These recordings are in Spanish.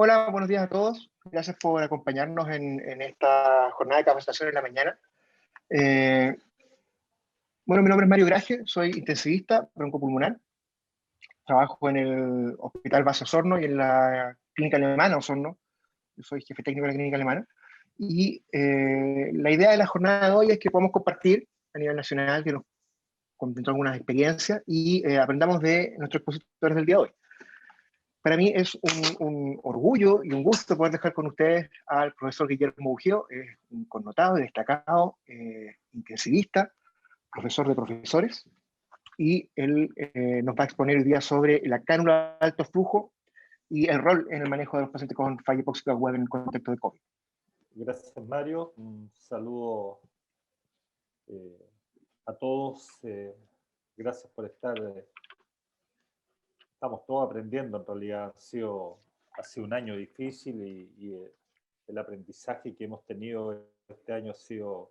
Hola, buenos días a todos. Gracias por acompañarnos en esta jornada de capacitación en la mañana. Eh, bueno, mi nombre es Mario Graje, soy intensivista broncopulmonar. Trabajo en el Hospital Base Osorno y en la Clínica Alemana Osorno. Yo soy jefe técnico de la Clínica Alemana. Y la idea de la jornada de hoy es que podamos compartir a nivel nacional, que nos contemos algunas experiencias y aprendamos de nuestros expositores del día de hoy. Para mí es un orgullo y un gusto poder dejar con ustedes al profesor Guillermo Bugio, es un connotado y destacado intensivista, profesor de profesores, y él nos va a exponer hoy día sobre la cánula de alto flujo y el rol en el manejo de los pacientes con falla hipóxica aguda en el contexto de COVID. Gracias, Mario. Un saludo a todos. Gracias por estar. Estamos todos aprendiendo, en realidad. Ha sido un año difícil y el aprendizaje que hemos tenido este año ha sido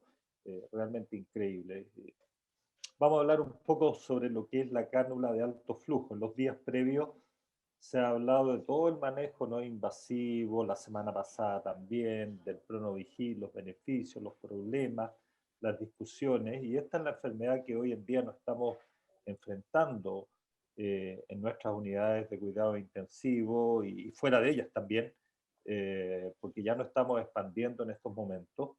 realmente increíble. Vamos a hablar un poco sobre lo que es la cánula de alto flujo. En los días previos se ha hablado de todo el manejo no invasivo, la semana pasada también, del pronovigil, los beneficios, los problemas, las discusiones, y esta es la enfermedad que hoy en día nos estamos enfrentando en nuestras unidades de cuidado intensivo y fuera de ellas también, porque ya no estamos expandiendo en estos momentos.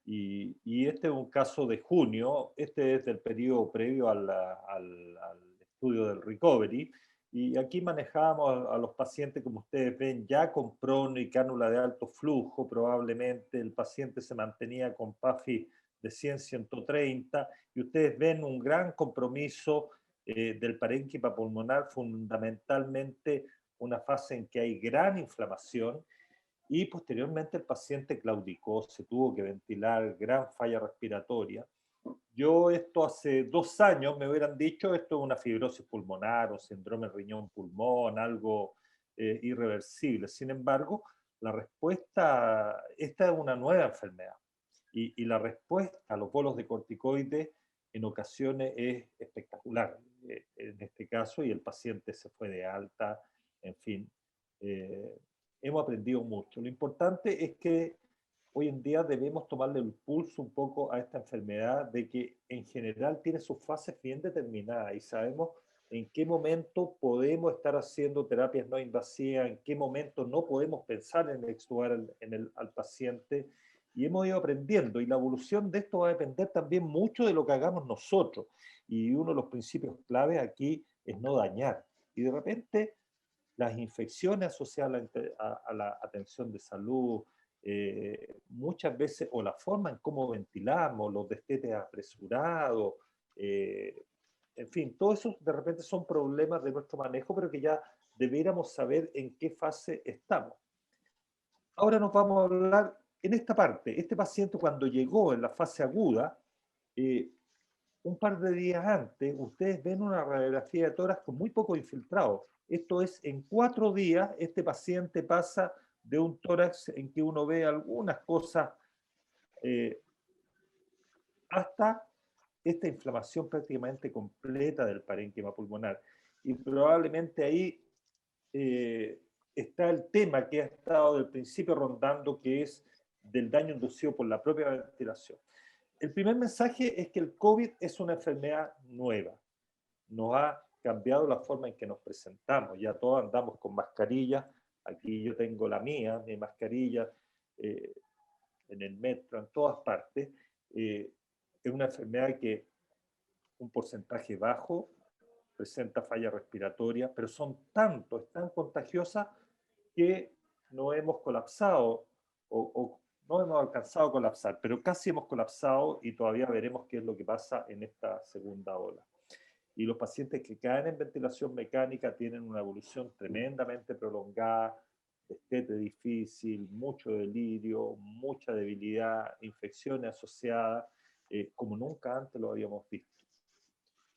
Y este es un caso de junio, este es del periodo previo al estudio del recovery, y aquí manejábamos a los pacientes, como ustedes ven, ya con prono y cánula de alto flujo, probablemente el paciente se mantenía con PAFI de 100-130, y ustedes ven un gran compromiso del parénquima pulmonar, fundamentalmente una fase en que hay gran inflamación, y posteriormente el paciente claudicó, se tuvo que ventilar, gran falla respiratoria. Yo esto hace 2 años me hubieran dicho esto es una fibrosis pulmonar o síndrome riñón-pulmón, algo irreversible. Sin embargo, la respuesta, esta es una nueva enfermedad y la respuesta a los bolos de corticoides en ocasiones es espectacular en este caso, y el paciente se fue de alta, en fin. Hemos aprendido mucho. Lo importante es que hoy en día debemos tomarle el pulso un poco a esta enfermedad, de que en general tiene sus fases bien determinadas y sabemos en qué momento podemos estar haciendo terapias no invasivas, en qué momento no podemos pensar en extubar al paciente, y hemos ido aprendiendo, y la evolución de esto va a depender también mucho de lo que hagamos nosotros, y uno de los principios clave aquí es no dañar, y de repente las infecciones asociadas a la atención de salud, muchas veces, o la forma en cómo ventilamos, los destetes apresurados, en fin, todo eso de repente son problemas de nuestro manejo, pero que ya debiéramos saber en qué fase estamos. Ahora nos vamos a hablar en esta parte. Este paciente, cuando llegó en la fase aguda, un par de días antes, ustedes ven una radiografía de tórax con muy poco infiltrado. Esto es, en 4 días, este paciente pasa de un tórax en que uno ve algunas cosas hasta esta inflamación prácticamente completa del parénquima pulmonar. Y probablemente ahí está el tema que ha estado del principio rondando, que es del daño inducido por la propia ventilación. El primer mensaje es que el COVID es una enfermedad nueva. Nos ha cambiado la forma en que nos presentamos. Ya todos andamos con mascarillas. Aquí yo tengo la mía, mi mascarilla, en el metro, en todas partes. Es una enfermedad que un porcentaje bajo presenta falla respiratoria, pero son tanto, es tan contagiosa que no hemos colapsado o no hemos alcanzado a colapsar, pero casi hemos colapsado, y todavía veremos qué es lo que pasa en esta segunda ola. Y los pacientes que caen en ventilación mecánica tienen una evolución tremendamente prolongada, destete difícil, mucho delirio, mucha debilidad, infecciones asociadas, como nunca antes lo habíamos visto.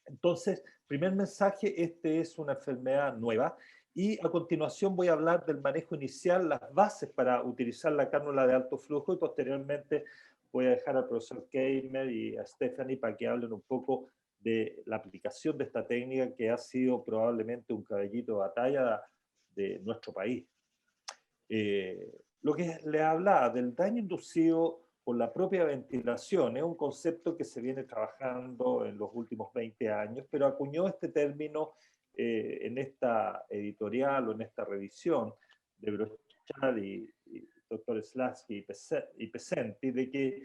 Entonces, primer mensaje, este es una enfermedad nueva, y a continuación voy a hablar del manejo inicial, las bases para utilizar la cánula de alto flujo, y posteriormente voy a dejar al profesor Keimer y a Stephanie para que hablen un poco de la aplicación de esta técnica, que ha sido probablemente un caballito de batalla de nuestro país. Lo que le hablaba del daño inducido por la propia ventilación es un concepto que se viene trabajando en los últimos 20 años, pero acuñó este término en esta editorial o en esta revisión de Brochard y Dr. Slavsky y Pesenti, de que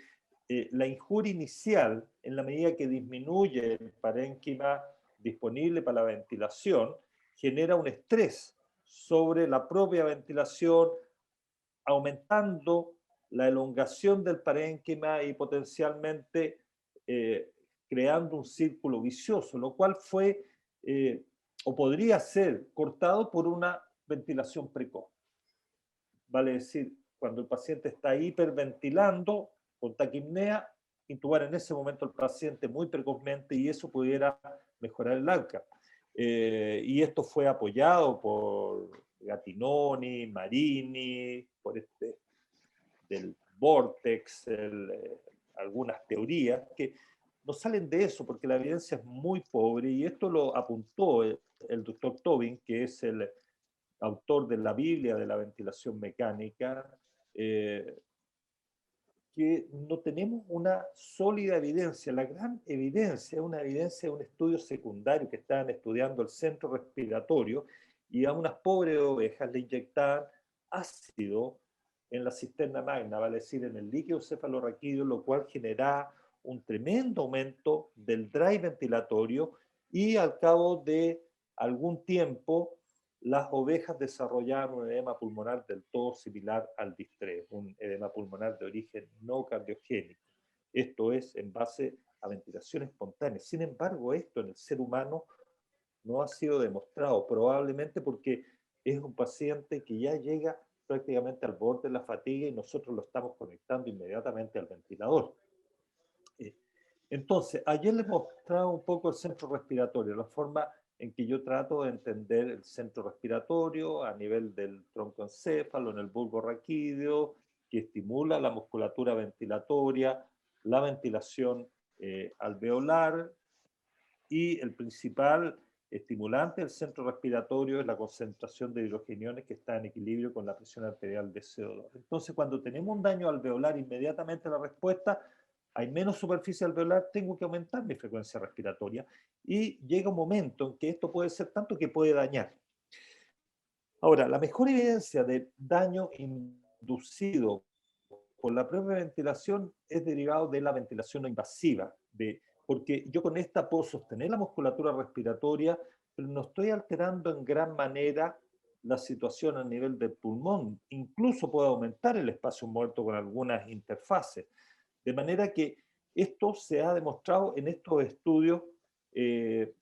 la injuria inicial, en la medida que disminuye el parénquima disponible para la ventilación, genera un estrés sobre la propia ventilación, aumentando la elongación del parénquima y potencialmente creando un círculo vicioso, lo cual fue o podría ser cortado por una ventilación precoz. Vale decir, cuando el paciente está hiperventilando con taquipnea, intubar en ese momento al paciente muy precozmente y eso pudiera mejorar el outcome. Y esto fue apoyado por Gattinoni, Marini, por del Vortex, algunas teorías que no salen de eso porque la evidencia es muy pobre y esto lo apuntó el doctor Tobin, que es el autor de la Biblia de la ventilación mecánica, que no tenemos una sólida evidencia. La gran evidencia es una evidencia de un estudio secundario que estaban estudiando el centro respiratorio y a unas pobres ovejas le inyectaban ácido en la cisterna magna, vale decir, en el líquido cefalorraquídeo, lo cual generaba un tremendo aumento del drive ventilatorio y al cabo de algún tiempo las ovejas desarrollaban un edema pulmonar del todo similar al distrés, un edema pulmonar de origen no cardiogénico. Esto es en base a ventilación espontánea. Sin embargo, esto en el ser humano no ha sido demostrado, probablemente porque es un paciente que ya llega prácticamente al borde de la fatiga y nosotros lo estamos conectando inmediatamente al ventilador. Entonces, ayer les mostraba un poco el centro respiratorio, la forma en que yo trato de entender el centro respiratorio a nivel del troncoencéfalo, en el bulbo raquídeo, que estimula la musculatura ventilatoria, la ventilación alveolar, y el principal estimulante del centro respiratorio es la concentración de hidrogeniones que está en equilibrio con la presión arterial de CO2. Entonces, cuando tenemos un daño alveolar, inmediatamente la respuesta, hay menos superficie alveolar, tengo que aumentar mi frecuencia respiratoria y llega un momento en que esto puede ser tanto que puede dañar. Ahora, la mejor evidencia de daño inducido por la propia ventilación es derivado de la ventilación no invasiva, porque yo con esta puedo sostener la musculatura respiratoria, pero no estoy alterando en gran manera la situación a nivel del pulmón. Incluso puedo aumentar el espacio muerto con algunas interfaces. De manera que esto se ha demostrado en estos estudios. Esto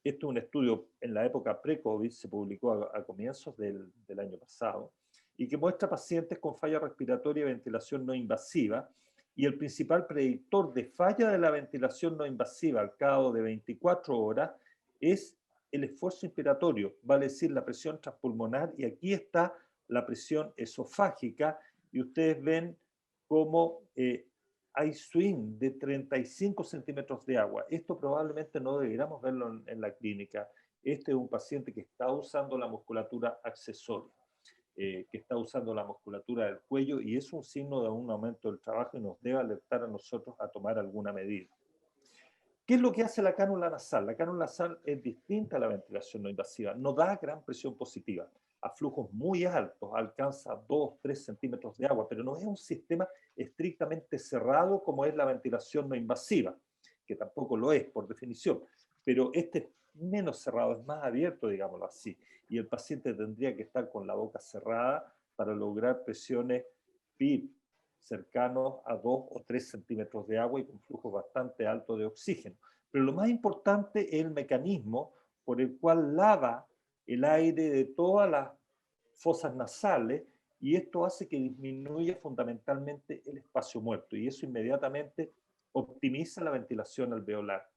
es un estudio en la época pre-COVID, se publicó a comienzos del año pasado, y que muestra pacientes con falla respiratoria y ventilación no invasiva, y el principal predictor de falla de la ventilación no invasiva al cabo de 24 horas es el esfuerzo inspiratorio, vale decir la presión transpulmonar, y aquí está la presión esofágica, y ustedes ven cómo hay swing de 35 centímetros de agua. Esto probablemente no deberíamos verlo en la clínica. Este es un paciente que está usando la musculatura accesoria, que está usando la musculatura del cuello, y es un signo de un aumento del trabajo y nos debe alertar a nosotros a tomar alguna medida. ¿Qué es lo que hace la cánula nasal? La cánula nasal es distinta a la ventilación no invasiva. No da gran presión positiva. A flujos muy altos alcanza 2-3 centímetros de agua, pero no es un sistema estrictamente cerrado como es la ventilación no invasiva, que tampoco lo es por definición. Pero este es menos cerrado, es más abierto, digámoslo así. Y el paciente tendría que estar con la boca cerrada para lograr presiones PIB cercanos a 2 o 3 centímetros de agua y con flujo bastante alto de oxígeno. Pero lo más importante es el mecanismo por el cual lava el aire de todas las fosas nasales, y esto hace que disminuya fundamentalmente el espacio muerto, y eso inmediatamente optimiza la ventilación alveolar.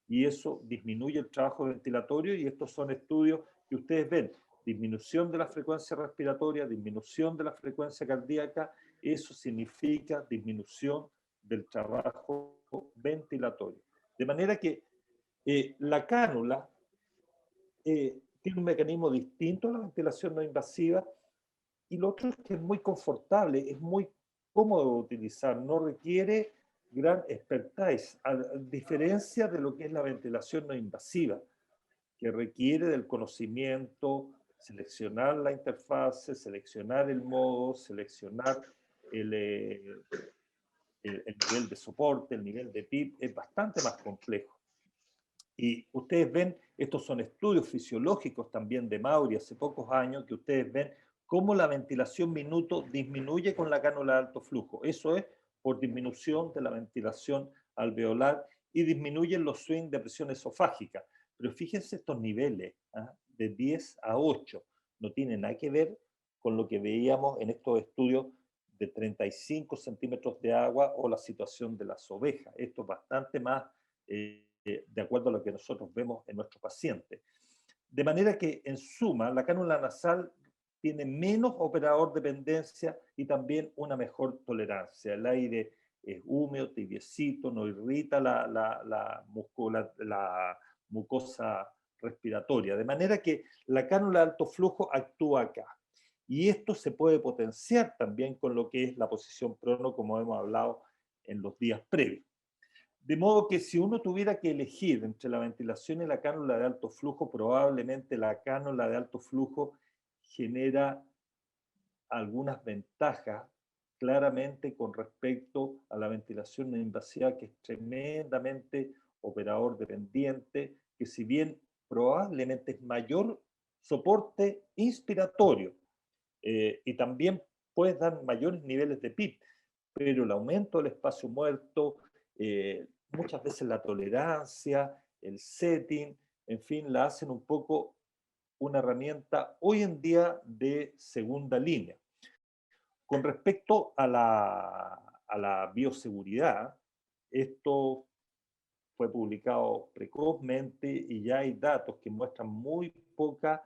Y eso disminuye el trabajo ventilatorio, y estos son estudios que ustedes ven. Disminución de la frecuencia respiratoria, disminución de la frecuencia cardíaca, eso significa disminución del trabajo ventilatorio. De manera que la cánula tiene un mecanismo distinto a la ventilación no invasiva, Y lo otro es que es muy confortable, es muy cómodo de utilizar, no requiere gran expertise, a diferencia de lo que es la ventilación no invasiva, que requiere del conocimiento, seleccionar la interfase, seleccionar el modo, seleccionar el, el nivel de soporte, el nivel de PIB, es bastante más complejo. Y ustedes ven, estos son estudios fisiológicos también de Mauri hace pocos años, que ustedes ven cómo la ventilación minuto disminuye con la cánula de alto flujo. Eso es por disminución de la ventilación alveolar y disminuyen los swings de presión esofágica. Pero fíjense estos niveles, ¿ah? De 10 a 8. No tienen nada que ver con lo que veíamos en estos estudios de 35 centímetros de agua o la situación de las ovejas. Esto es bastante más de acuerdo a lo que nosotros vemos en nuestros pacientes. De manera que, en suma, la cánula nasal tiene menos operador dependencia y también una mejor tolerancia. El aire es húmedo, tibiecito, no irrita la mucosa respiratoria. De manera que la cánula de alto flujo actúa acá. Y esto se puede potenciar también con lo que es la posición prono, como hemos hablado en los días previos. De modo que si uno tuviera que elegir entre la ventilación y la cánula de alto flujo, probablemente la cánula de alto flujo genera algunas ventajas claramente con respecto a la ventilación no invasiva, que es tremendamente operador dependiente, que si bien probablemente es mayor soporte inspiratorio y también puede dar mayores niveles de PIB, pero el aumento del espacio muerto, muchas veces la tolerancia, el setting, en fin, la hacen un poco una herramienta hoy en día de segunda línea. Con respecto a la bioseguridad, esto fue publicado precozmente y ya hay datos que muestran muy poca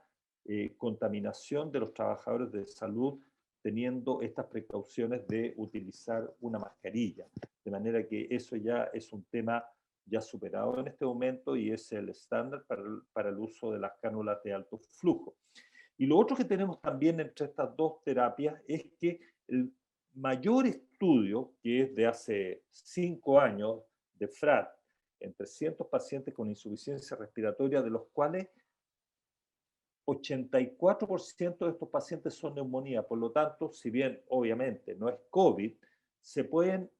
contaminación de los trabajadores de salud teniendo estas precauciones de utilizar una mascarilla. De manera que eso ya es un tema ya superado en este momento y es el estándar para el uso de las cánulas de alto flujo. Y lo otro que tenemos también entre estas dos terapias es que el mayor estudio, que es de hace 5 años, de FRAT, en 300 pacientes con insuficiencia respiratoria, de los cuales 84% de estos pacientes son neumonía. Por lo tanto, si bien obviamente no es COVID, se pueden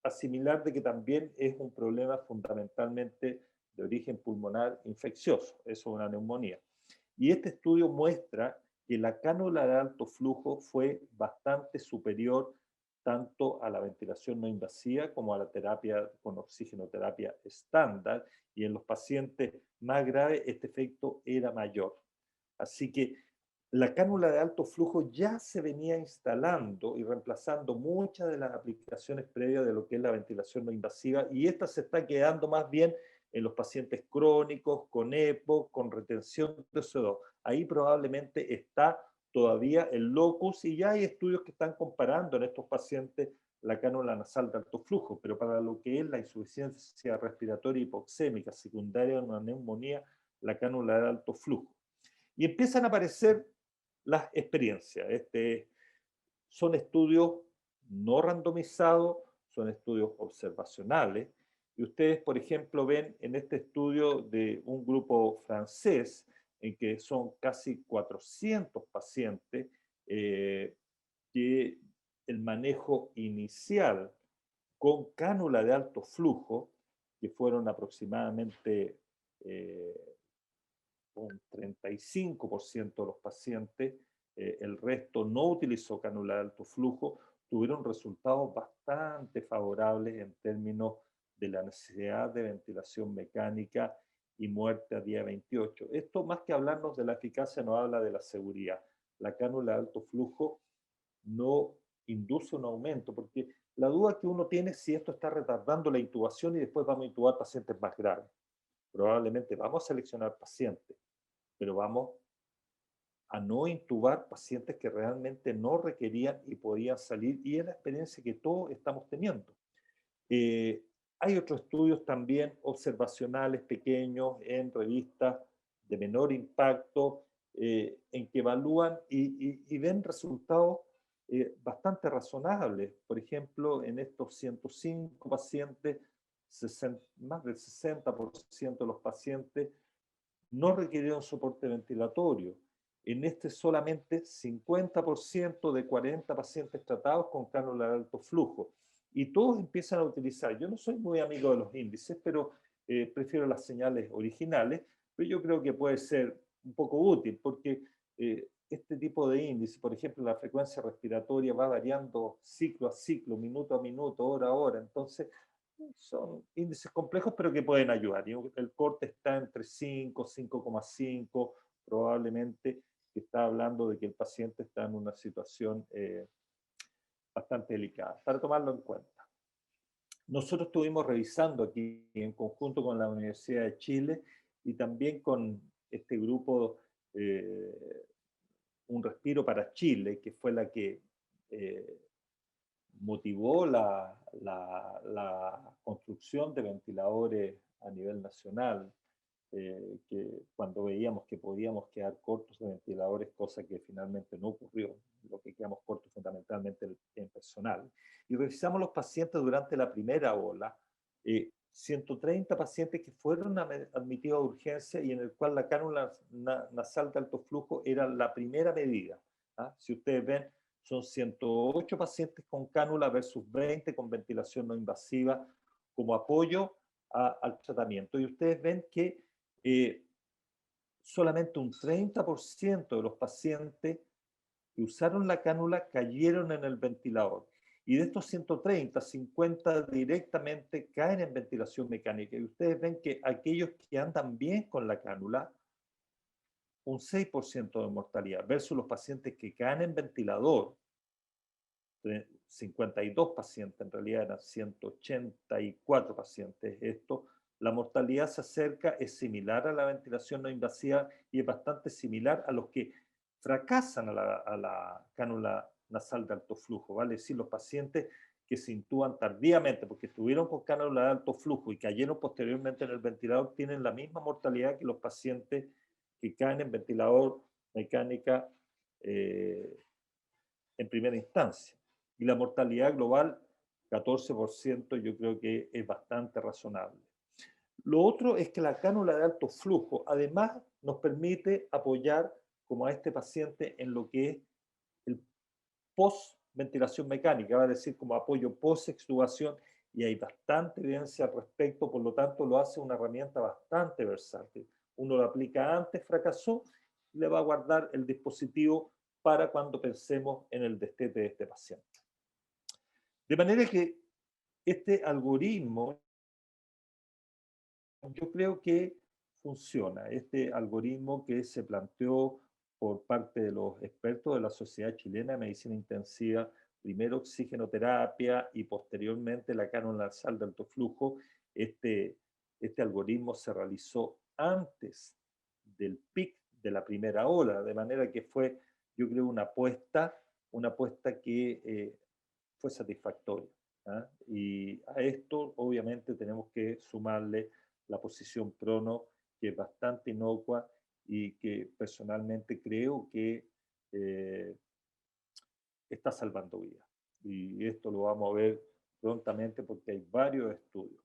asimilar de que también es un problema fundamentalmente de origen pulmonar infeccioso. Eso es una neumonía. Y este estudio muestra que la cánula de alto flujo fue bastante superior tanto a la ventilación no invasiva como a la terapia con oxigenoterapia estándar, y en los pacientes más graves este efecto era mayor. Así que la cánula de alto flujo ya se venía instalando y reemplazando muchas de las aplicaciones previas de lo que es la ventilación no invasiva, y esta se está quedando más bien en los pacientes crónicos, con EPO, con retención de CO2. Ahí probablemente está todavía el locus y ya hay estudios que están comparando en estos pacientes la cánula nasal de alto flujo, pero para lo que es la insuficiencia respiratoria hipoxémica secundaria a una neumonía, la cánula de alto flujo. Y empiezan a aparecer las experiencias. Son estudios no randomizados, son estudios observacionales. Y ustedes, por ejemplo, ven en este estudio de un grupo francés, en que son casi 400 pacientes, que el manejo inicial con cánula de alto flujo, que fueron aproximadamente un 35% de los pacientes, el resto no utilizó cánula de alto flujo, tuvieron resultados bastante favorables en términos de la necesidad de ventilación mecánica y muerte a día 28. Esto, más que hablarnos de la eficacia, nos habla de la seguridad. La cánula de alto flujo no induce un aumento, porque la duda que uno tiene es si esto está retardando la intubación y después vamos a intubar pacientes más graves. Probablemente vamos a seleccionar pacientes, pero vamos a no intubar pacientes que realmente no requerían y podían salir, y es la experiencia que todos estamos teniendo. Eh, Hay otros estudios también observacionales pequeños en revistas de menor impacto, en que evalúan y ven resultados bastante razonables. Por ejemplo, en estos 105 pacientes, más del 60% de los pacientes no requirieron soporte ventilatorio. En este solamente 50% de 40 pacientes tratados con cánula de alto flujo. Y todos empiezan a utilizar, yo no soy muy amigo de los índices, pero prefiero las señales originales, pero yo creo que puede ser un poco útil, porque este tipo de índice, por ejemplo, la frecuencia respiratoria va variando ciclo a ciclo, minuto a minuto, hora a hora, entonces son índices complejos, pero que pueden ayudar. Y el corte está entre 5, 5,5, probablemente que está hablando de que el paciente está en una situación bastante delicada, para tomarlo en cuenta. Nosotros estuvimos revisando aquí en conjunto con la Universidad de Chile y también con este grupo Un Respiro para Chile, que fue la que motivó la construcción de ventiladores a nivel nacional, que cuando veíamos que podíamos quedar cortos de ventiladores, cosa que finalmente no ocurrió, lo que quedamos cortos fundamentalmente en personal. Y revisamos los pacientes durante la primera ola, 130 pacientes que fueron admitidos a urgencia y en el cual la cánula nasal de alto flujo era la primera medida. ¿Ah? Si ustedes ven, son 108 pacientes con cánula versus 20 con ventilación no invasiva como apoyo al tratamiento. Y ustedes ven que solamente un 30% de los pacientes que usaron la cánula cayeron en el ventilador. Y de estos 130, 50 directamente caen en ventilación mecánica. Y ustedes ven que aquellos que andan bien con la cánula, un 6% de mortalidad, versus los pacientes que caen en ventilador, 52 pacientes, en realidad eran 184 pacientes. Esto, la mortalidad se acerca, es similar a la ventilación no invasiva y es bastante similar a los que fracasan a la cánula nasal de alto flujo, ¿vale? Es decir, los pacientes que se intúan tardíamente porque estuvieron con cánula de alto flujo y cayeron posteriormente en el ventilador tienen la misma mortalidad que los pacientes que caen en ventilador mecánica en primera instancia. Y la mortalidad global, 14%, yo creo que es bastante razonable. Lo otro es que la cánula de alto flujo, además, nos permite apoyar como a este paciente en lo que es el post-ventilación mecánica, va a decir como apoyo post-extubación, y hay bastante evidencia al respecto, por lo tanto lo hace una herramienta bastante versátil. Uno lo aplica antes, fracasó, le va a guardar el dispositivo para cuando pensemos en el destete de este paciente. De manera que este algoritmo, yo creo que funciona. Este algoritmo que se planteó por parte de los expertos de la Sociedad Chilena de Medicina Intensiva, primero oxigenoterapia y posteriormente la cánula nasal de alto flujo, este algoritmo se realizó antes del pic de la primera ola, de manera que fue, yo creo, una apuesta que fue satisfactoria. ¿Ah? Y a esto, obviamente, tenemos que sumarle la posición prono, que es bastante inocua y que personalmente creo que está salvando vidas. Y esto lo vamos a ver prontamente porque hay varios estudios.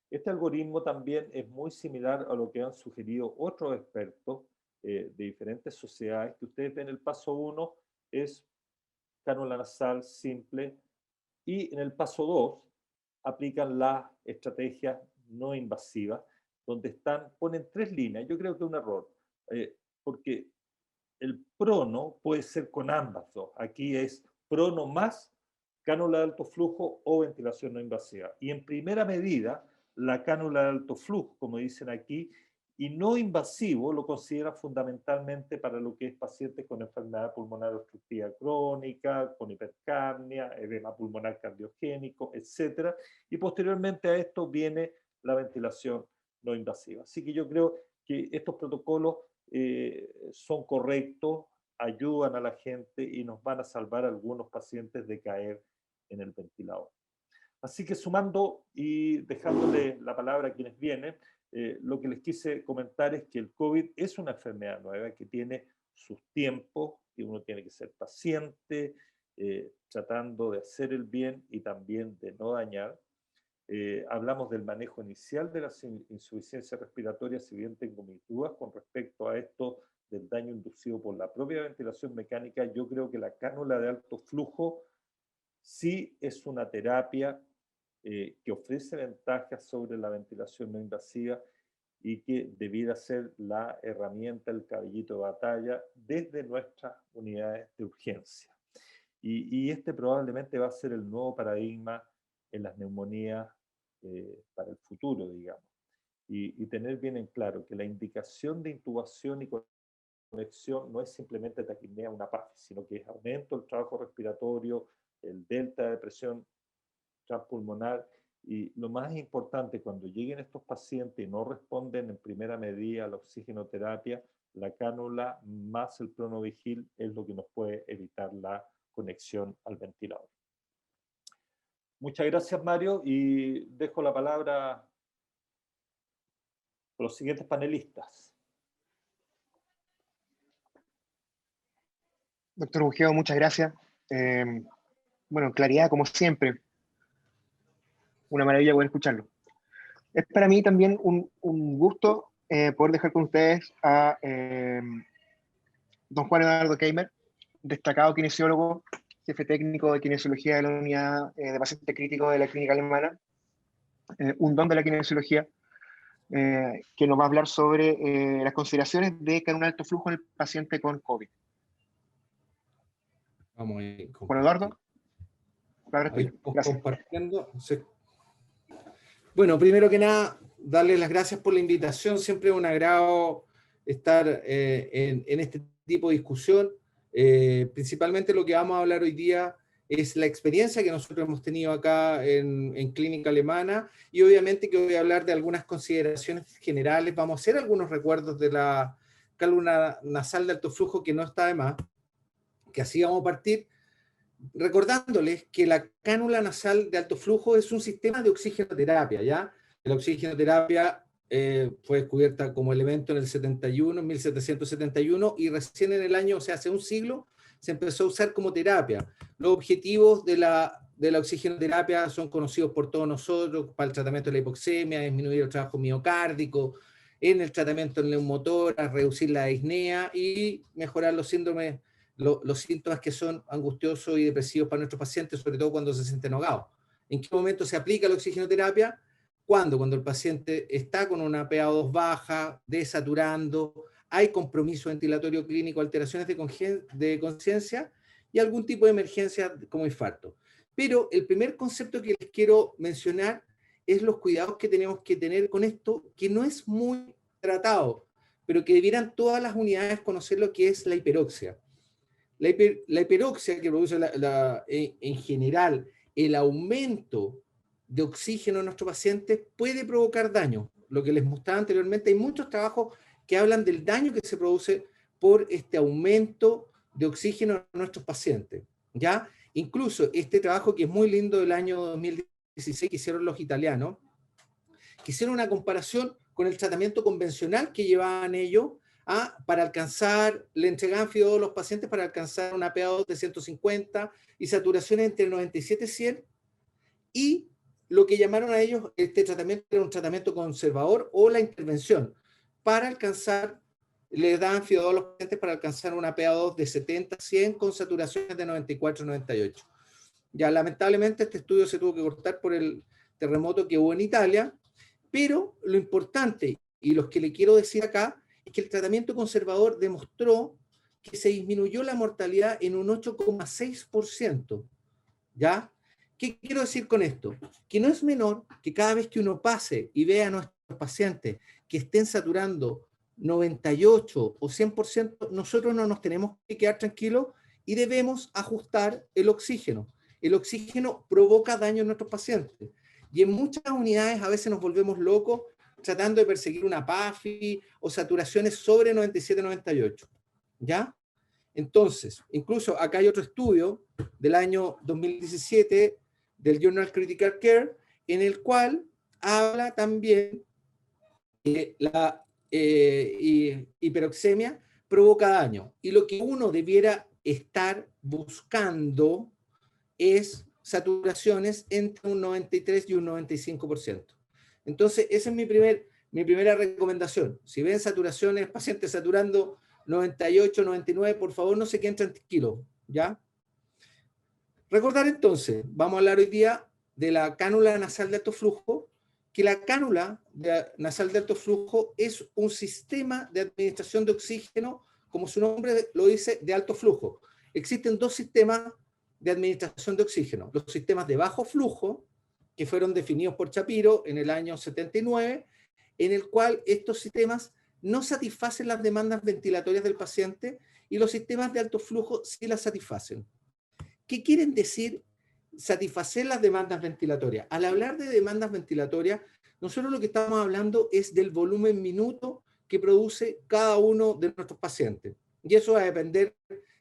Este algoritmo también es muy similar a lo que han sugerido otros expertos de diferentes sociedades, que ustedes ven el paso 1 es cánula nasal simple y en el paso 2 aplican la estrategia no invasiva, donde ponen 3 líneas. Yo creo que es un error, porque el prono puede ser con ambas dos. Aquí es prono más cánula de alto flujo o ventilación no invasiva. Y en primera medida, la cánula de alto flujo, como dicen aquí, y no invasivo lo considera fundamentalmente para lo que es pacientes con enfermedad pulmonar obstructiva crónica, con hipercapnia, edema pulmonar cardiogénico, etc. Y posteriormente a esto viene la ventilación no invasiva. Así que yo creo que estos protocolos son correctos, ayudan a la gente y nos van a salvar a algunos pacientes de caer en el ventilador. Así que sumando y dejándole la palabra a quienes vienen, lo que les quise comentar es que el COVID es una enfermedad nueva que tiene sus tiempos, que uno tiene que ser paciente, tratando de hacer el bien y también de no dañar. Hablamos del manejo inicial de la insuficiencia respiratoria, si bien tengo mis dudas con respecto a esto del daño inducido por la propia ventilación mecánica. Yo creo que la cánula de alto flujo sí es una terapia que ofrece ventajas sobre la ventilación no invasiva y que debiera ser la herramienta, el caballito de batalla desde nuestras unidades de urgencia. Y este probablemente va a ser el nuevo paradigma en las neumonías para el futuro, digamos. Y tener bien en claro que la indicación de intubación y conexión no es simplemente taquipnea, una PAF, sino que es aumento del trabajo respiratorio, el delta de presión transpulmonar. Y lo más importante, cuando lleguen estos pacientes y no responden en primera medida a la oxigenoterapia, la cánula más el pronovigil es lo que nos puede evitar la conexión al ventilador. Muchas gracias, Mario, y dejo la palabra a los siguientes panelistas. Doctor Bugueo, muchas gracias. Bueno, claridad como siempre. Una maravilla poder escucharlo. Es para mí también un gusto poder dejar con ustedes a don Juan Eduardo Keimer, destacado kinesiólogo, jefe técnico de kinesiología de la unidad de paciente crítico de la clínica alemana, un don de la kinesiología, que nos va a hablar sobre las consideraciones de cánula de alto flujo en el paciente con COVID. Vamos a ir Juan Eduardo, ahí gracias. Compartiendo. Sí. Bueno, primero que nada, darles las gracias por la invitación. Siempre es un agrado estar en este tipo de discusión. Principalmente lo que vamos a hablar hoy día es la experiencia que nosotros hemos tenido acá en Clínica Alemana, y obviamente que voy a hablar de algunas consideraciones generales. Vamos a hacer algunos recuerdos de la cánula nasal de alto flujo, que no está de más, que así vamos a partir, recordándoles que la cánula nasal de alto flujo es un sistema de oxigenoterapia, ¿ya? La oxigenoterapia fue descubierta como elemento en el 71, en 1771, y recién en el año, o sea, hace un siglo, se empezó a usar como terapia. Los objetivos de la oxigenoterapia son conocidos por todos nosotros: para el tratamiento de la hipoxemia, disminuir el trabajo miocárdico; en el tratamiento del neumotórax, reducir la disnea y mejorar los síndromes, los síntomas que son angustiosos y depresivos para nuestros pacientes, sobre todo cuando se sienten ahogados. ¿En qué momento se aplica la oxigenoterapia? Cuando el paciente está con una PaO2 baja, desaturando, hay compromiso ventilatorio clínico, alteraciones de conciencia y algún tipo de emergencia como infarto. Pero el primer concepto que les quiero mencionar es los cuidados que tenemos que tener con esto, que no es muy tratado, pero que debieran todas las unidades conocer lo que es la hiperoxia. La hiperoxia, que produce en general el aumento de oxígeno en nuestros pacientes, puede provocar daño. Lo que les mostraba anteriormente, hay muchos trabajos que hablan del daño que se produce por este aumento de oxígeno en nuestros pacientes, ¿ya? Incluso este trabajo, que es muy lindo, del año 2016, que hicieron los italianos, que hicieron una comparación con el tratamiento convencional que llevaban ellos, para alcanzar, le entregaban FIO a los pacientes para alcanzar una PaO2 de 150 y saturaciones entre 97 y 100, y lo que llamaron a ellos, este tratamiento era un tratamiento conservador o la intervención, para alcanzar, le daban FIO a los pacientes para alcanzar una PaO2 de 70 a 100 con saturaciones de 94 98. Ya lamentablemente este estudio se tuvo que cortar por el terremoto que hubo en Italia, pero lo importante, y lo que le quiero decir acá, es que el tratamiento conservador demostró que se disminuyó la mortalidad en un 8,6%. ¿Ya? ¿Qué quiero decir con esto? Que no es menor que cada vez que uno pase y vea a nuestros pacientes que estén saturando 98 o 100%, nosotros no nos tenemos que quedar tranquilos y debemos ajustar el oxígeno. El oxígeno provoca daño en nuestros pacientes. Y en muchas unidades a veces nos volvemos locos tratando de perseguir una PAFI o saturaciones sobre 97-98. ¿Ya? Entonces, incluso acá hay otro estudio del año 2017 del Journal Critical Care, en el cual habla también de la hiperoxemia provoca daño. Y lo que uno debiera estar buscando es saturaciones entre un 93 y un 95%. Entonces, esa es mi primera recomendación. Si ven saturaciones, pacientes saturando 98, 99, por favor no se queden tranquilos, ¿ya? Recordar entonces, vamos a hablar hoy día de la cánula nasal de alto flujo, que la cánula nasal de alto flujo es un sistema de administración de oxígeno, como su nombre lo dice, de alto flujo. Existen dos sistemas de administración de oxígeno. Los sistemas de bajo flujo, que fueron definidos por Shapiro en el año 79, en el cual estos sistemas no satisfacen las demandas ventilatorias del paciente y los sistemas de alto flujo sí las satisfacen. ¿Qué quieren decir satisfacer las demandas ventilatorias? Al hablar de demandas ventilatorias, nosotros lo que estamos hablando es del volumen minuto que produce cada uno de nuestros pacientes. Y eso va a depender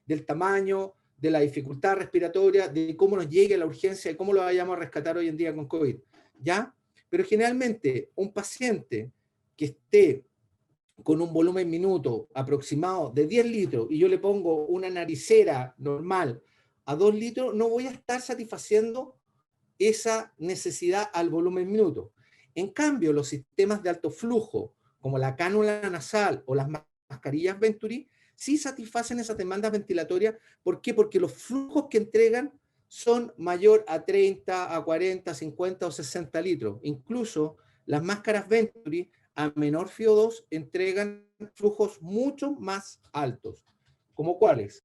del tamaño, de la dificultad respiratoria, de cómo nos llegue la urgencia y cómo lo vayamos a rescatar hoy en día con COVID. ¿Ya? Pero generalmente un paciente que esté con un volumen minuto aproximado de 10 litros y yo le pongo una naricera normal a 2 litros, no voy a estar satisfaciendo esa necesidad al volumen minuto. En cambio, los sistemas de alto flujo, como la cánula nasal o las mascarillas Venturi, sí satisfacen esas demandas ventilatorias. ¿Por qué? Porque los flujos que entregan son mayor a 30, a 40, 50 o 60 litros. Incluso las máscaras Venturi a menor FiO2 entregan flujos mucho más altos. ¿Como cuáles?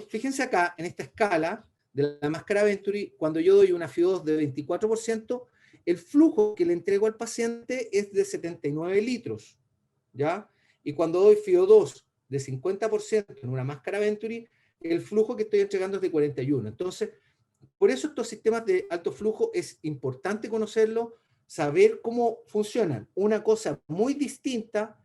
Fíjense acá, en esta escala de la máscara Venturi, cuando yo doy una FiO2 de 24%, el flujo que le entrego al paciente es de 79 litros, ¿ya? Y cuando doy FiO2 de 50% en una máscara Venturi, el flujo que estoy entregando es de 41. Entonces, por eso estos sistemas de alto flujo es importante conocerlos, saber cómo funcionan. Una cosa muy distinta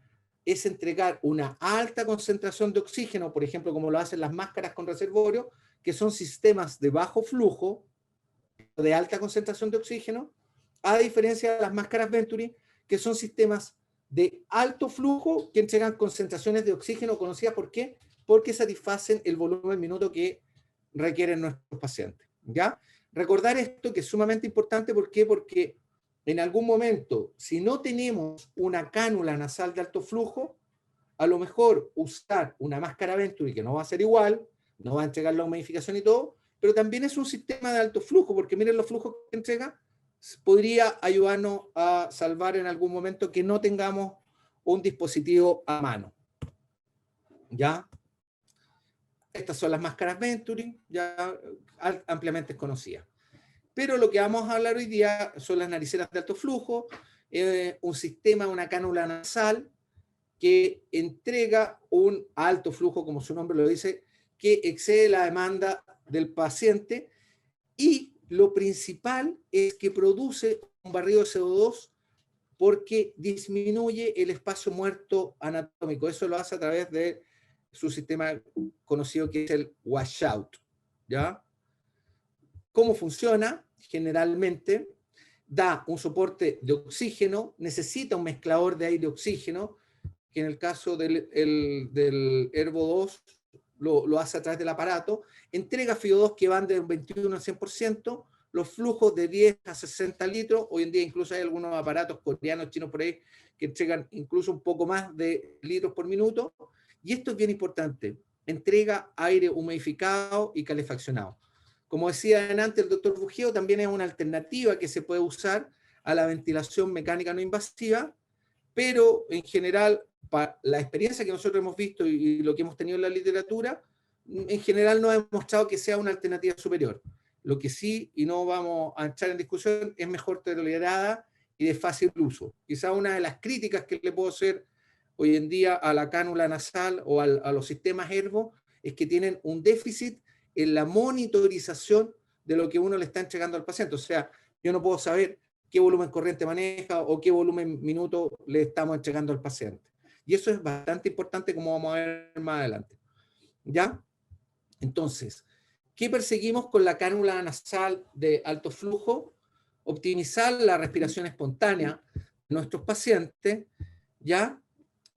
es entregar una alta concentración de oxígeno, por ejemplo, como lo hacen las máscaras con reservorio, que son sistemas de bajo flujo, de alta concentración de oxígeno, a diferencia de las máscaras Venturi, que son sistemas de alto flujo que entregan concentraciones de oxígeno conocidas. ¿Por qué? Porque satisfacen el volumen minuto que requieren nuestros pacientes. ¿Ya? Recordar esto que es sumamente importante. ¿Por qué? Porque en algún momento, si no tenemos una cánula nasal de alto flujo, a lo mejor usar una máscara Venturi, que no va a ser igual, no va a entregar la humidificación y todo, pero también es un sistema de alto flujo, porque miren los flujos que entrega, podría ayudarnos a salvar en algún momento que no tengamos un dispositivo a mano. ¿Ya? Estas son las máscaras Venturi, ya ampliamente conocidas. Pero lo que vamos a hablar hoy día son las nariceras de alto flujo, un sistema, una cánula nasal que entrega un alto flujo, como su nombre lo dice, que excede la demanda del paciente, y lo principal es que produce un barrido de CO2 porque disminuye el espacio muerto anatómico. Eso lo hace a través de su sistema conocido que es el washout. ¿Ya? ¿Cómo funciona? Generalmente da un soporte de oxígeno, necesita un mezclador de aire-oxígeno, que en el caso del Herbo 2 lo hace a través del aparato, entrega FiO2 que van de 21 a 100%, los flujos de 10 a 60 litros, hoy en día incluso hay algunos aparatos coreanos, chinos por ahí, que entregan incluso un poco más de litros por minuto, y esto es bien importante, entrega aire humidificado y calefaccionado. Como decía antes el doctor Bugeo, también es una alternativa que se puede usar a la ventilación mecánica no invasiva, pero en general, para la experiencia que nosotros hemos visto y lo que hemos tenido en la literatura, en general no ha demostrado que sea una alternativa superior. Lo que sí, y no vamos a entrar en discusión, es mejor tolerada y de fácil uso. Quizá una de las críticas que le puedo hacer hoy en día a la cánula nasal o a los sistemas Herbo es que tienen un déficit en la monitorización de lo que uno le está entregando al paciente. O sea, yo no puedo saber qué volumen corriente maneja o qué volumen minuto le estamos entregando al paciente. Y eso es bastante importante, como vamos a ver más adelante. ¿Ya? Entonces, ¿qué perseguimos con la cánula nasal de alto flujo? Optimizar la respiración espontánea de nuestros pacientes, ¿ya?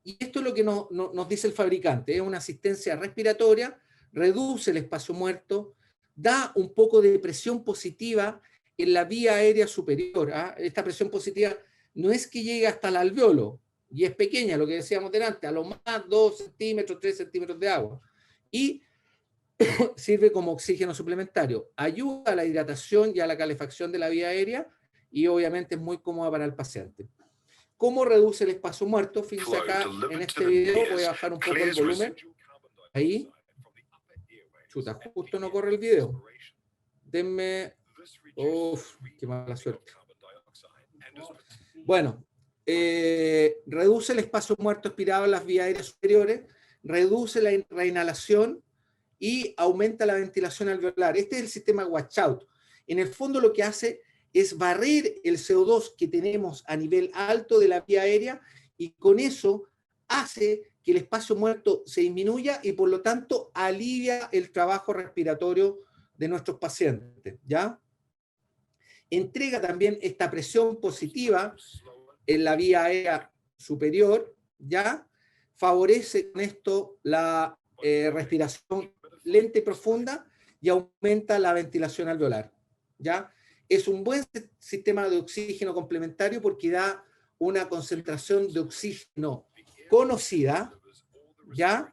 Y esto es lo que nos dice el fabricante, es una asistencia respiratoria, reduce el espacio muerto, da un poco de presión positiva en la vía aérea superior. Esta presión positiva no es que llegue hasta el alveolo, y es pequeña, lo que decíamos delante, a lo más 2 centímetros, 3 centímetros de agua. Y sirve como oxígeno suplementario, ayuda a la hidratación y a la calefacción de la vía aérea, y obviamente es muy cómoda para el paciente. ¿Cómo reduce el espacio muerto? Fíjense acá en este video, voy a bajar un poco el volumen. Ahí. Chuta, justo no corre el video. Denme... Uf, qué mala suerte. Bueno, reduce el espacio muerto expirado en las vías aéreas superiores, reduce la reinhalación y aumenta la ventilación alveolar. Este es el sistema washout. En el fondo lo que hace es barrer el CO2 que tenemos a nivel alto de la vía aérea, y con eso hace que el espacio muerto se disminuya y por lo tanto alivia el trabajo respiratorio de nuestros pacientes, ¿ya? Entrega también esta presión positiva en la vía aérea superior, ¿ya? Favorece con esto la respiración lenta y profunda y aumenta la ventilación alveolar, ¿ya? Es un buen sistema de oxígeno complementario porque da una concentración de oxígeno conocida, ¿ya?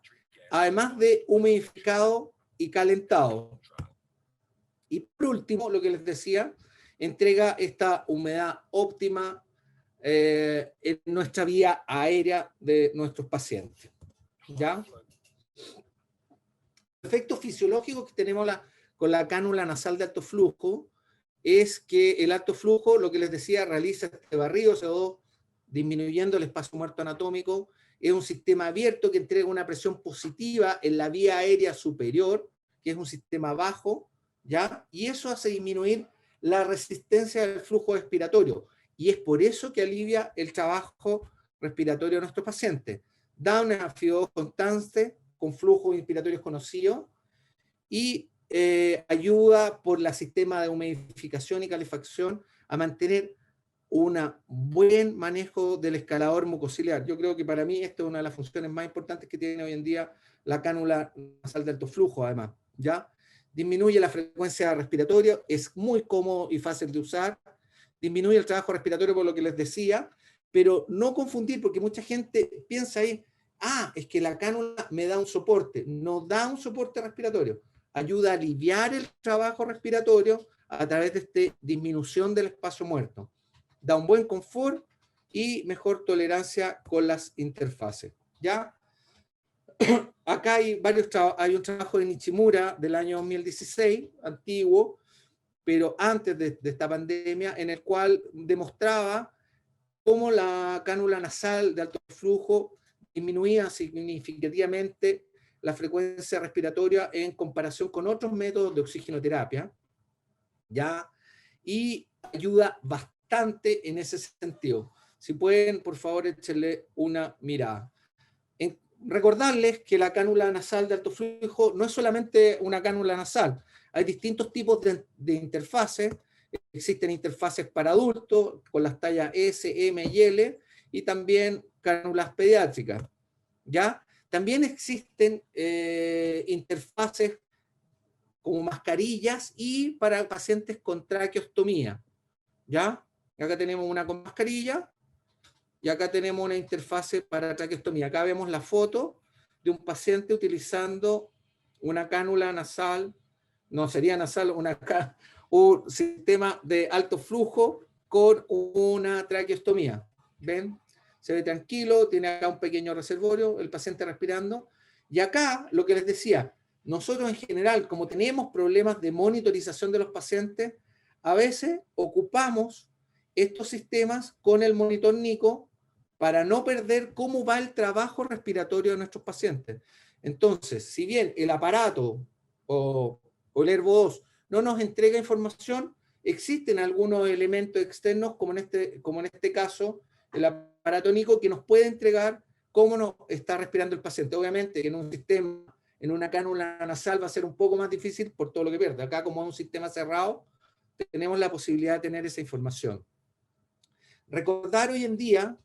Además de humidificado y calentado. Y por último, lo que les decía, entrega esta humedad óptima en nuestra vía aérea de nuestros pacientes, ¿ya? El efecto fisiológico que tenemos con la cánula nasal de alto flujo es que el alto flujo, lo que les decía, realiza este barrido CO2, disminuyendo el espacio muerto anatómico. Es un sistema abierto que entrega una presión positiva en la vía aérea superior, que es un sistema bajo, ¿ya? Y eso hace disminuir la resistencia del flujo expiratorio. Y es por eso que alivia el trabajo respiratorio de nuestros pacientes. Da una FIO constante con flujos inspiratorios conocidos y ayuda por el sistema de humidificación y calefacción a mantener un buen manejo del escalador mucociliar. Yo creo que para mí esta es una de las funciones más importantes que tiene hoy en día la cánula nasal de alto flujo, además, ¿ya? Disminuye la frecuencia respiratoria, es muy cómodo y fácil de usar, disminuye el trabajo respiratorio por lo que les decía, pero no confundir, porque mucha gente piensa ahí, es que la cánula me da un soporte. No da un soporte respiratorio, ayuda a aliviar el trabajo respiratorio a través de esta disminución del espacio muerto. Da un buen confort y mejor tolerancia con las interfaces, ¿ya? Acá hay un trabajo de Nishimura del año 2016, antiguo, pero antes de esta pandemia, en el cual demostraba cómo la cánula nasal de alto flujo disminuía significativamente la frecuencia respiratoria en comparación con otros métodos de oxigenoterapia, ¿ya? Y ayuda bastante en ese sentido. Si pueden, por favor, échenle una mirada. Recordarles que la cánula nasal de alto flujo no es solamente una cánula nasal, hay distintos tipos de interfaces. Existen interfaces para adultos con las tallas S, M y L, y también cánulas pediátricas, ¿ya? También existen interfaces como mascarillas y para pacientes con traqueostomía, ¿ya? Acá tenemos una con mascarilla y acá tenemos una interfase para traqueostomía. Acá vemos la foto de un paciente utilizando una cánula nasal, no sería nasal, un sistema de alto flujo con una traqueostomía. ¿Ven? Se ve tranquilo, tiene acá un pequeño reservorio, el paciente respirando. Y acá, lo que les decía, nosotros en general, como tenemos problemas de monitorización de los pacientes, a veces ocupamos estos sistemas con el monitor NICO para no perder cómo va el trabajo respiratorio de nuestros pacientes. Entonces, si bien el aparato o el Airvo 2 no nos entrega información, existen algunos elementos externos, como en este caso, el aparato NICO, que nos puede entregar cómo nos está respirando el paciente. Obviamente, en un sistema, en una cánula nasal va a ser un poco más difícil por todo lo que pierde. Acá, como es un sistema cerrado, tenemos la posibilidad de tener esa información. Recordar hoy en día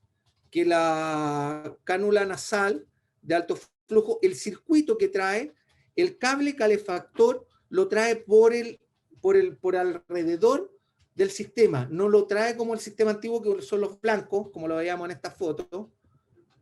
que la cánula nasal de alto flujo, el circuito que trae, el cable calefactor lo trae por alrededor del sistema, no lo trae como el sistema antiguo que son los blancos, como lo veíamos en esta foto.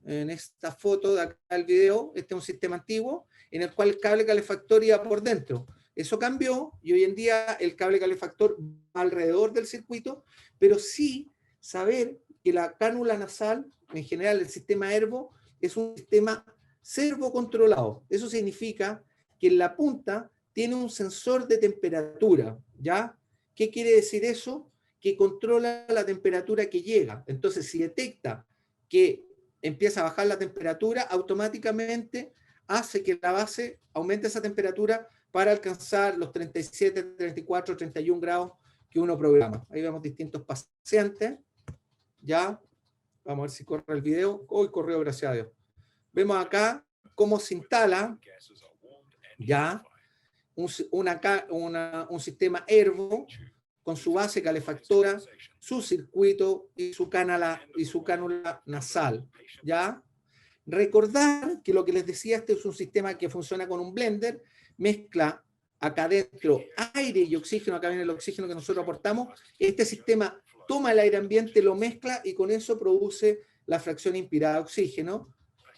En esta foto de acá del video, este es un sistema antiguo en el cual el cable calefactor iba por dentro. Eso cambió y hoy en día el cable calefactor va alrededor del circuito, pero sí saber que la cánula nasal, en general el sistema Ervo, es un sistema servocontrolado. Eso significa que en la punta tiene un sensor de temperatura, ¿ya? ¿Qué quiere decir eso? Que controla la temperatura que llega. Entonces, si detecta que empieza a bajar la temperatura, automáticamente hace que la base aumente esa temperatura para alcanzar los 37, 34, 31 grados que uno programa. Ahí vemos distintos pacientes. Ya, vamos a ver si corre el video. Hoy corrió, gracias a Dios. Vemos acá cómo se instala ya un sistema Ervo con su base calefactora, su circuito y su cánula nasal. ¿Ya? Recordar que lo que les decía, este es un sistema que funciona con un blender, mezcla acá adentro aire y oxígeno, acá viene el oxígeno que nosotros aportamos, este sistema toma el aire ambiente, lo mezcla y con eso produce la fracción inspirada de oxígeno.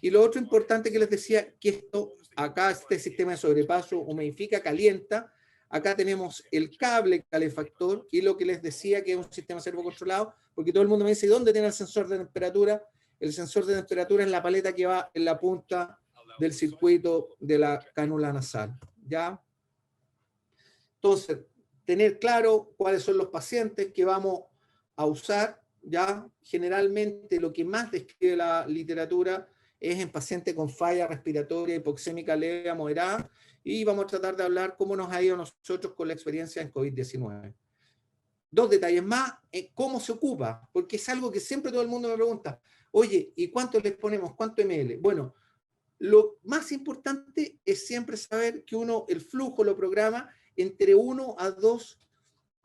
Y lo otro importante que les decía, que esto, acá este sistema de sobrepaso humidifica, calienta, acá tenemos el cable calefactor y lo que les decía que es un sistema servocontrolado, porque todo el mundo me dice, ¿dónde tiene el sensor de temperatura? El sensor de temperatura es la paleta que va en la punta del circuito de la cánula nasal. ¿Ya? Entonces, tener claro cuáles son los pacientes que vamos a usar. ¿Ya? Generalmente lo que más describe la literatura es en pacientes con falla respiratoria hipoxémica leve a moderada, y vamos a tratar de hablar cómo nos ha ido a nosotros con la experiencia en COVID-19. Dos detalles más, cómo se ocupa, porque es algo que siempre todo el mundo me pregunta, oye, ¿y cuánto les ponemos? ¿Cuánto ml? Bueno, lo más importante es siempre saber que uno el flujo lo programa entre 1 a 2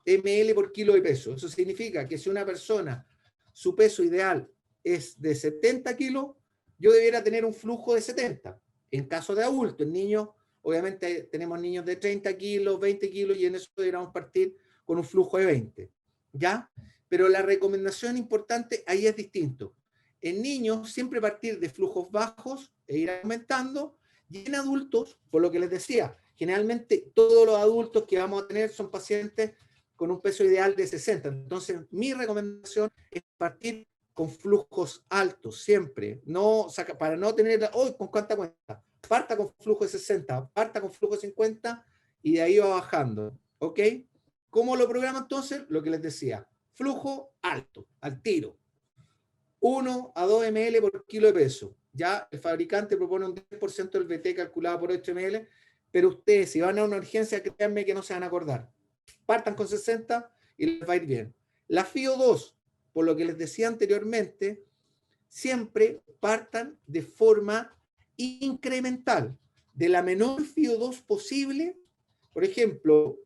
ml por kilo de peso. Eso significa que si una persona, su peso ideal es de 70 kilos, yo debiera tener un flujo de 70. En caso de adultos, en niños, obviamente tenemos niños de 30 kilos, 20 kilos, y en eso deberíamos partir con un flujo de 20. ¿Ya? Pero la recomendación importante ahí es distinto. En niños, siempre partir de flujos bajos e ir aumentando, y en adultos, por lo que les decía, generalmente todos los adultos que vamos a tener son pacientes con un peso ideal de 60. Entonces, mi recomendación es partir con flujos altos, siempre. No, para no tener, hoy ¿con cuánta cuenta? Parta con flujo de 60, parta con flujo de 50, y de ahí va bajando. ¿Ok? ¿Cómo lo programa entonces? Lo que les decía. Flujo alto, al tiro. 1 a 2 ml por kilo de peso. Ya el fabricante propone un 10% del VT calculado por 8 ml, pero ustedes, si van a una urgencia, créanme que no se van a acordar. Partan con 60 y les va a ir bien. La FIO2, por lo que les decía anteriormente, siempre partan de forma incremental, de la menor FIO2 posible. Por ejemplo,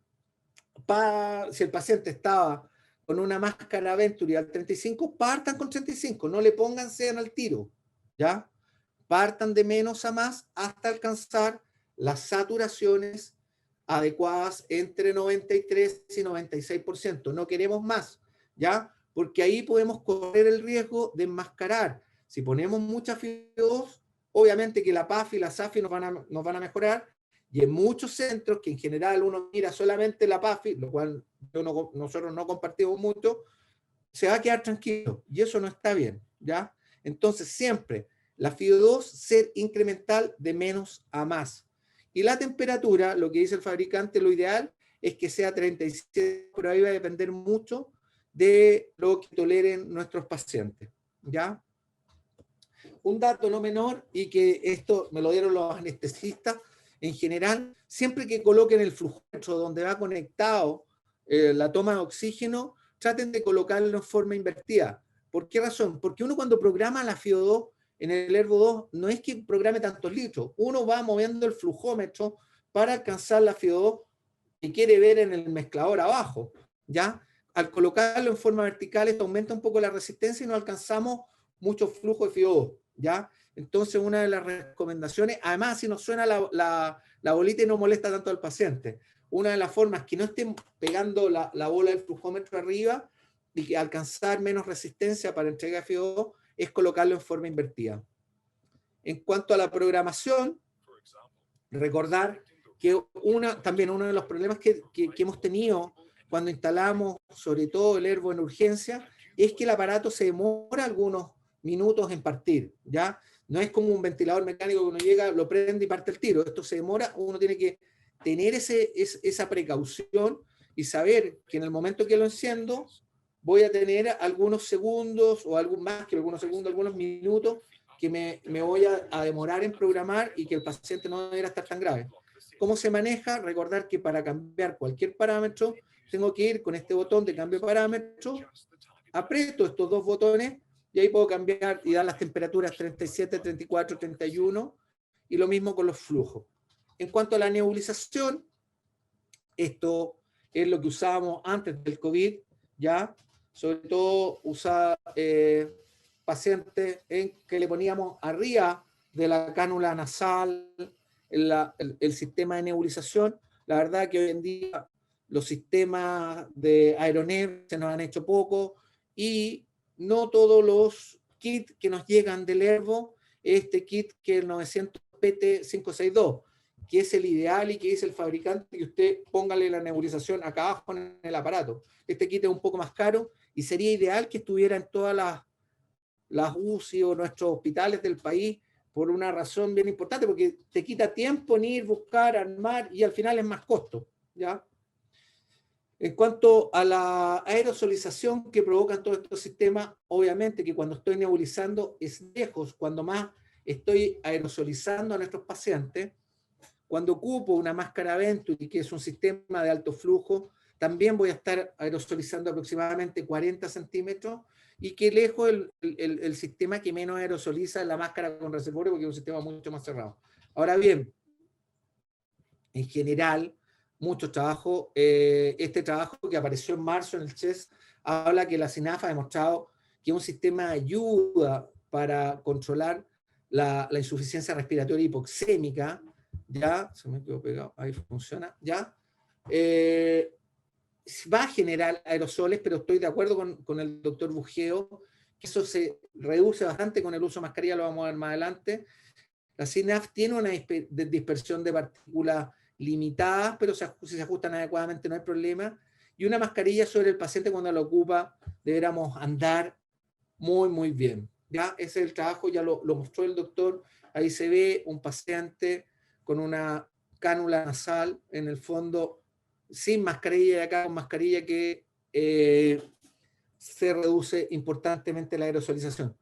si el paciente estaba con una máscara Venturi al 35, partan con 35, no le pongan sean al tiro, ¿ya? Partan de menos a más hasta alcanzar las saturaciones adecuadas entre 93 y 96%. No queremos más, ¿ya? Porque ahí podemos correr el riesgo de enmascarar. Si ponemos mucha FIO2, obviamente que la PAFI y la SAFI nos van a mejorar, y en muchos centros, que en general uno mira solamente la PAFI, lo cual nosotros no compartimos mucho, se va a quedar tranquilo, y eso no está bien, ¿ya? Entonces siempre la FIO2 ser incremental de menos a más. Y la temperatura, lo que dice el fabricante, lo ideal es que sea 37, pero ahí va a depender mucho de lo que toleren nuestros pacientes, ¿ya? Un dato no menor, y que esto me lo dieron los anestesistas, en general, siempre que coloquen el flujómetro donde va conectado la toma de oxígeno, traten de colocarlo en forma invertida. ¿Por qué razón? Porque uno cuando programa la FIO2 en el Ervo 2, no es que programe tantos litros, uno va moviendo el flujómetro para alcanzar la FIO2 que quiere ver en el mezclador abajo, ¿ya? Al colocarlo en forma vertical, esto aumenta un poco la resistencia y no alcanzamos mucho flujo de FIO2, ¿ya? Entonces, una de las recomendaciones, además, si nos suena la bolita y no molesta tanto al paciente, una de las formas que no estén pegando la bola del flujómetro arriba y que alcanzar menos resistencia para entrega de FIO2 es colocarlo en forma invertida. En cuanto a la programación, recordar que también uno de los problemas que hemos tenido cuando instalamos sobre todo el Airvo en urgencia es que el aparato se demora algunos minutos en partir, ¿ya? No es como un ventilador mecánico que uno llega, lo prende y parte el tiro. Esto se demora, uno tiene que tener esa precaución y saber que en el momento que lo enciendo voy a tener algunos segundos o algo más que algunos segundos, algunos minutos que me voy a demorar en programar y que el paciente no debería estar tan grave. ¿Cómo se maneja? Recordar que para cambiar cualquier parámetro tengo que ir con este botón de cambio de parámetro, aprieto estos dos botones y ahí puedo cambiar y dar las temperaturas 37, 34, 31 y lo mismo con los flujos. En cuanto a la nebulización, esto es lo que usábamos antes del COVID, ¿ya? Sobre todo usaba pacientes que le poníamos arriba de la cánula nasal el sistema de nebulización. La verdad que hoy en día los sistemas de Aeronev se nos han hecho poco y no todos los kits que nos llegan del Airvo, este kit que es el 900 PT562, que es el ideal y que dice el fabricante que usted póngale la nebulización acá abajo en el aparato. Este kit es un poco más caro y sería ideal que estuviera en todas las UCI o nuestros hospitales del país por una razón bien importante, porque te quita tiempo en ir, buscar, armar y al final es más costo, ¿ya? En cuanto a la aerosolización que provocan todos estos sistemas, obviamente que cuando estoy nebulizando es lejos, cuando más estoy aerosolizando a nuestros pacientes. Cuando ocupo una máscara Venturi, que es un sistema de alto flujo, también voy a estar aerosolizando aproximadamente 40 centímetros, y que lejos el sistema que menos aerosoliza es la máscara con reservorio, porque es un sistema mucho más cerrado. Ahora bien, en general, muchos trabajos, este trabajo que apareció en marzo en el CHES, habla que la SINAF ha demostrado que un sistema de ayuda para controlar la insuficiencia respiratoria hipoxémica, ya, se me quedó pegado, ahí funciona, ya, va a generar aerosoles, pero estoy de acuerdo con el doctor Bugeo, que eso se reduce bastante con el uso de mascarilla, lo vamos a ver más adelante. La SINAF tiene una dispersión de partículas limitadas, pero si se ajustan adecuadamente no hay problema. Y una mascarilla sobre el paciente cuando la ocupa, deberíamos andar muy, muy bien. ¿Ya? Ese es el trabajo, ya lo mostró el doctor. Ahí se ve un paciente con una cánula nasal, en el fondo, sin mascarilla, y acá con mascarilla que se reduce importantemente la aerosolización.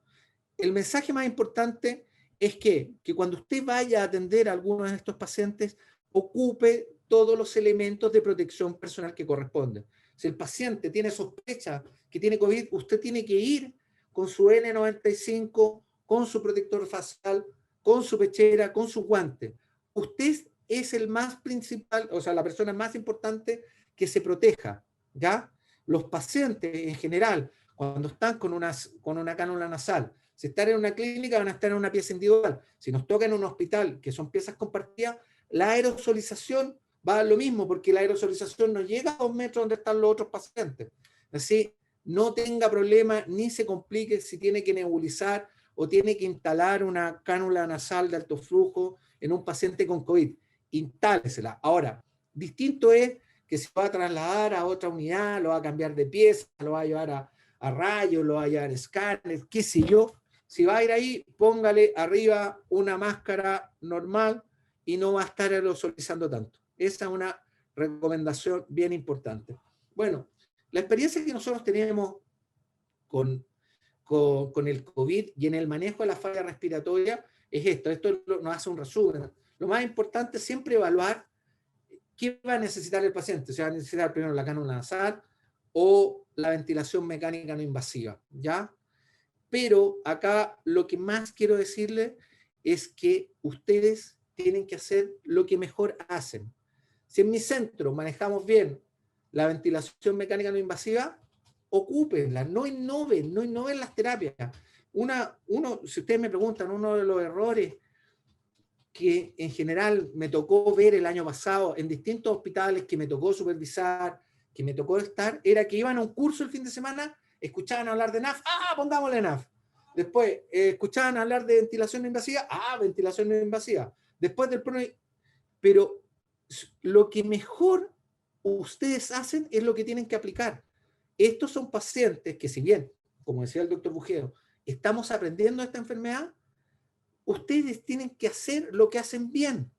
El mensaje más importante es que cuando usted vaya a atender a alguno de estos pacientes, ocupe todos los elementos de protección personal que corresponden. Si el paciente tiene sospecha que tiene COVID, usted tiene que ir con su N95, con su protector facial, con su pechera, con su guante. Usted es el más principal, o sea, la persona más importante que se proteja, ¿ya? Los pacientes en general, cuando están con una cánula nasal, si están en una clínica van a estar en una pieza individual. Si nos toca en un hospital, que son piezas compartidas, la aerosolización va a lo mismo, porque la aerosolización no llega a 2 metros donde están los otros pacientes. Así, no tenga problema, ni se complique si tiene que nebulizar o tiene que instalar una cánula nasal de alto flujo en un paciente con COVID. Instálesela. Ahora, distinto es que se va a trasladar a otra unidad, lo va a cambiar de pieza, lo va a llevar a rayos, lo va a llevar a escáner, qué sé yo. Si va a ir ahí, póngale arriba una máscara normal y no va a estar aerosolizando tanto. Esa es una recomendación bien importante. Bueno, la experiencia que nosotros tenemos con el COVID y en el manejo de la falla respiratoria es esto. Esto nos hace un resumen. Lo más importante es siempre evaluar qué va a necesitar el paciente. Si va a necesitar primero la cánula nasal o la ventilación mecánica no invasiva, ¿ya? Pero acá lo que más quiero decirle es que ustedes tienen que hacer lo que mejor hacen. Si en mi centro manejamos bien la ventilación mecánica no invasiva, ocúpenla, no innoven las terapias. Si ustedes me preguntan, uno de los errores que en general me tocó ver el año pasado en distintos hospitales que me tocó supervisar, que me tocó estar, era que iban a un curso el fin de semana, escuchaban hablar de NAF, pongámosle NAF. Después escuchaban hablar de ventilación no invasiva, ventilación no invasiva. Después del pero lo que mejor ustedes hacen es lo que tienen que aplicar. Estos son pacientes que, si bien, como decía el doctor Bujeo, estamos aprendiendo esta enfermedad, ustedes tienen que hacer lo que hacen bien,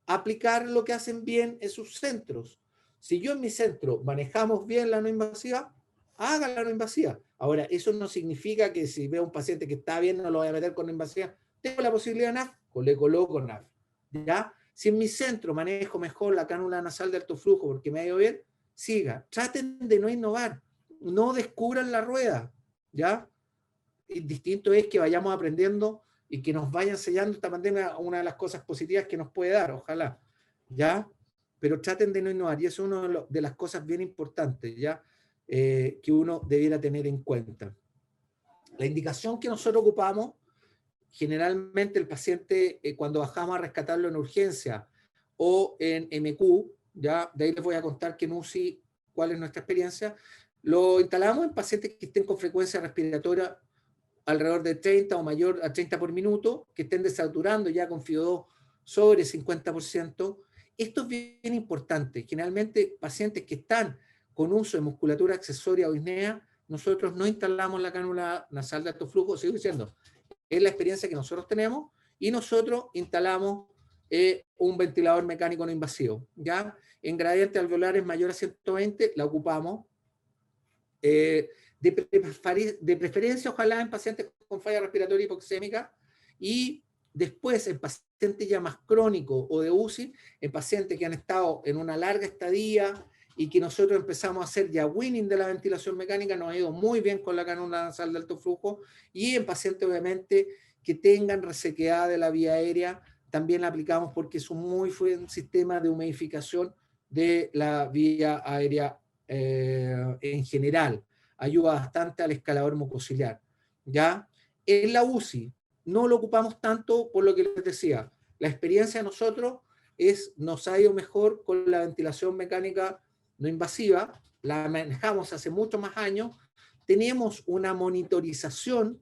aplicar lo que hacen bien en sus centros. Si yo en mi centro manejamos bien la no invasiva, hagan la no invasiva. Ahora, eso no significa que si veo un paciente que está bien, no lo voy a meter con no invasiva. Tengo la posibilidad de NAF, le coloco NAF. ¿Ya? Si en mi centro manejo mejor la cánula nasal de alto flujo porque me ha ido bien, siga. Traten de no innovar. No descubran la rueda. ¿Ya? Y distinto es que vayamos aprendiendo y que nos vaya enseñando esta pandemia una de las cosas positivas que nos puede dar, ojalá, ¿ya? Pero traten de no innovar, y eso es una de las cosas bien importantes, ¿ya? Que uno debiera tener en cuenta. La indicación que nosotros ocupamos, generalmente el paciente, cuando bajamos a rescatarlo en urgencia o en MQ, ¿ya? De ahí les voy a contar que en UCI, cuál es nuestra experiencia, lo instalamos en pacientes que estén con frecuencia respiratoria alrededor de 30 o mayor a 30 por minuto, que estén desaturando ya con FIO2 sobre 50%. Esto es bien importante. Generalmente, pacientes que están con uso de musculatura accesoria o disnea, nosotros no instalamos la cánula nasal de alto flujo, sigo diciendo, es la experiencia que nosotros tenemos, y nosotros instalamos un ventilador mecánico no invasivo. ¿Ya? En gradientes alveolares mayor a 120 la ocupamos. De preferencia, ojalá en pacientes con falla respiratoria hipoxémica, y después en pacientes ya más crónicos o de UCI, en pacientes que han estado en una larga estadía y que nosotros empezamos a hacer ya winning de la ventilación mecánica, nos ha ido muy bien con la cánula nasal de alto flujo, y en pacientes obviamente que tengan resequedad de la vía aérea, también la aplicamos porque es un muy buen sistema de humidificación de la vía aérea en general. Ayuda bastante al escalador mucociliar. ¿Ya? En la UCI no lo ocupamos tanto por lo que les decía. La experiencia de nosotros nos ha ido mejor con la ventilación mecánica no invasiva, la manejamos hace muchos más años, tenemos una monitorización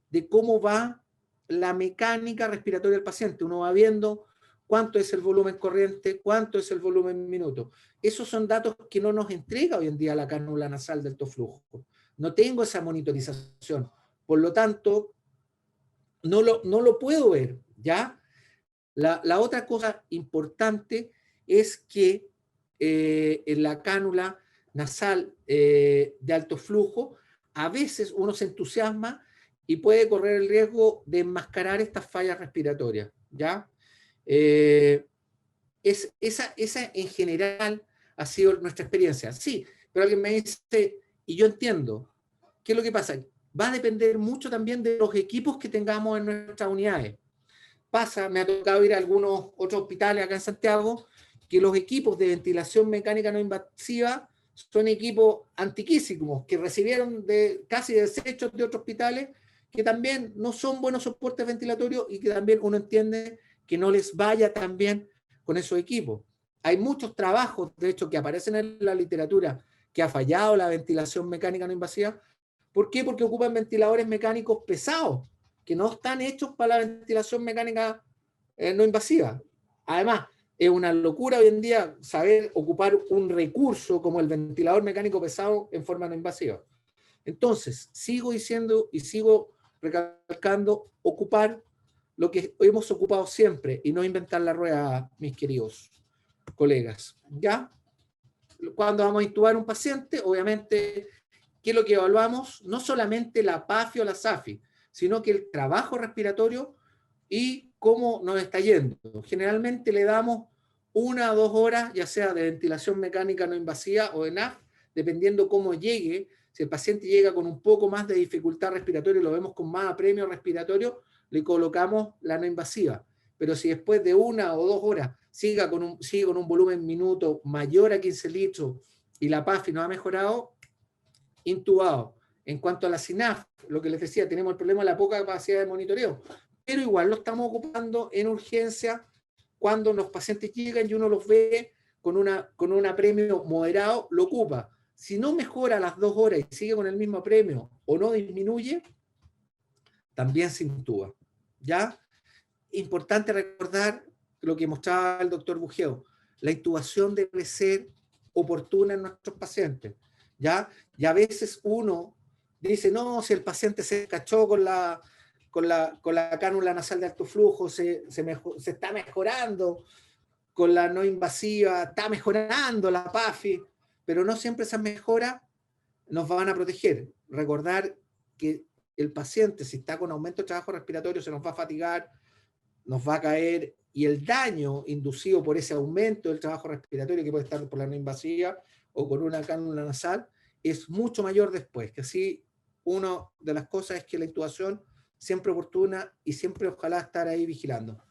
de cómo va la mecánica respiratoria del paciente. Uno va viendo cuánto es el volumen corriente, cuánto es el volumen minuto. Esos son datos que no nos entrega hoy en día la cánula nasal de alto flujo. No tengo esa monitorización. Por lo tanto, no lo puedo ver, ¿ya? La otra cosa importante es que en la cánula nasal de alto flujo, a veces uno se entusiasma y puede correr el riesgo de enmascarar estas fallas respiratorias, ¿ya? Esa en general ha sido nuestra experiencia. Sí, pero alguien me dice, y yo entiendo, ¿qué es lo que pasa? Va a depender mucho también de los equipos que tengamos en nuestras unidades. Me ha tocado ir a algunos otros hospitales acá en Santiago, que los equipos de ventilación mecánica no invasiva son equipos antiquísimos, que recibieron casi desechos de otros hospitales, que también no son buenos soportes ventilatorios y que también uno entiende que no les vaya tan bien con esos equipos. Hay muchos trabajos, de hecho, que aparecen en la literatura que ha fallado la ventilación mecánica no invasiva. ¿Por qué? Porque ocupan ventiladores mecánicos pesados, que no están hechos para la ventilación mecánica no invasiva. Además, es una locura hoy en día saber ocupar un recurso como el ventilador mecánico pesado en forma no invasiva. Entonces, sigo diciendo y sigo recalcando, ocupar lo que hemos ocupado siempre y no inventar la rueda, mis queridos colegas. ¿Ya? Cuando vamos a intubar a un paciente, obviamente, ¿qué es lo que evaluamos? No solamente la PAFI o la SAFI, sino que el trabajo respiratorio y cómo nos está yendo. Generalmente le damos 1 o 2 horas, ya sea de ventilación mecánica no invasiva o de NAF, dependiendo cómo llegue. Si el paciente llega con un poco más de dificultad respiratoria y lo vemos con más apremio respiratorio, le colocamos la no invasiva. Pero si después de 1 o 2 horas sigue con un volumen minuto mayor a 15 litros y la PAFI no ha mejorado, intubado en cuanto a la SINAF, lo que les decía, tenemos el problema de la poca capacidad de monitoreo, pero igual lo estamos ocupando en urgencia cuando los pacientes llegan y uno los ve con un apremio moderado, lo ocupa. Si no mejora a las 2 horas y sigue con el mismo apremio o no disminuye, también se intuba. ¿Ya? Importante recordar lo que mostraba el doctor Bugeo. La intubación debe ser oportuna en nuestros pacientes. ¿Ya? Y a veces uno dice, no, si el paciente se cachó con la cánula nasal de alto flujo, se está mejorando, con la no invasiva, está mejorando la PAFI, pero no siempre esas mejoras nos van a proteger. Recordar que el paciente, si está con aumento de trabajo respiratorio, se nos va a fatigar, nos va a caer, y el daño inducido por ese aumento del trabajo respiratorio, que puede estar por la no invasiva o con una cánula nasal, es mucho mayor después. Que así, una de las cosas es que la intubación siempre oportuna y siempre ojalá estar ahí vigilando.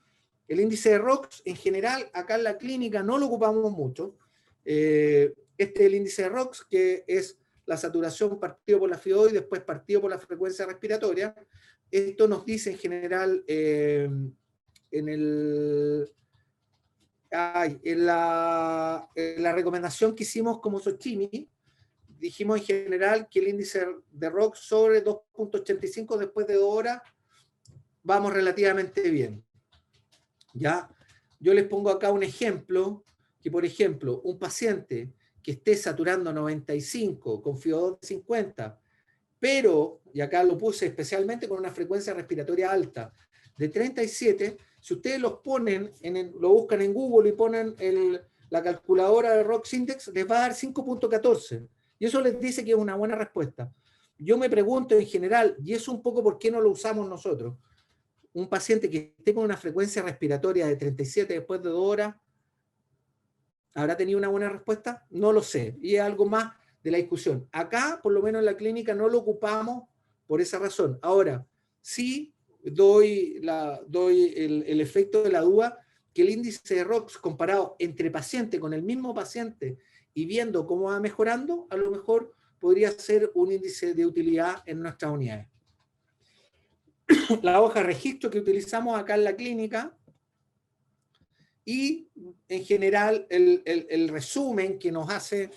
El índice de ROX, en general, acá en la clínica no lo ocupamos mucho. Este es el índice de ROX, que es la saturación partido por la FIO y después partido por la frecuencia respiratoria. Esto nos dice en general en la recomendación que hicimos como Xochimilco, dijimos en general que el índice de ROX sobre 2.85 después de 2 horas vamos relativamente bien. ¿Ya? Yo les pongo acá un ejemplo, que por ejemplo, un paciente que esté saturando 95 con FIO2 de 50, pero, y acá lo puse especialmente con una frecuencia respiratoria alta, de 37, si ustedes los ponen, lo buscan en Google y ponen la calculadora de ROX Index, les va a dar 5.14. Y eso les dice que es una buena respuesta. Yo me pregunto en general, y es un poco por qué no lo usamos nosotros, un paciente que esté con una frecuencia respiratoria de 37 después de 2 horas, ¿habrá tenido una buena respuesta? No lo sé. Y es algo más de la discusión. Acá, por lo menos en la clínica, no lo ocupamos por esa razón. Ahora, sí doy el efecto de la duda, que el índice de ROX comparado entre pacientes con el mismo paciente y viendo cómo va mejorando, a lo mejor podría ser un índice de utilidad en nuestras unidades. La hoja de registro que utilizamos acá en la clínica y en general el resumen que nos hace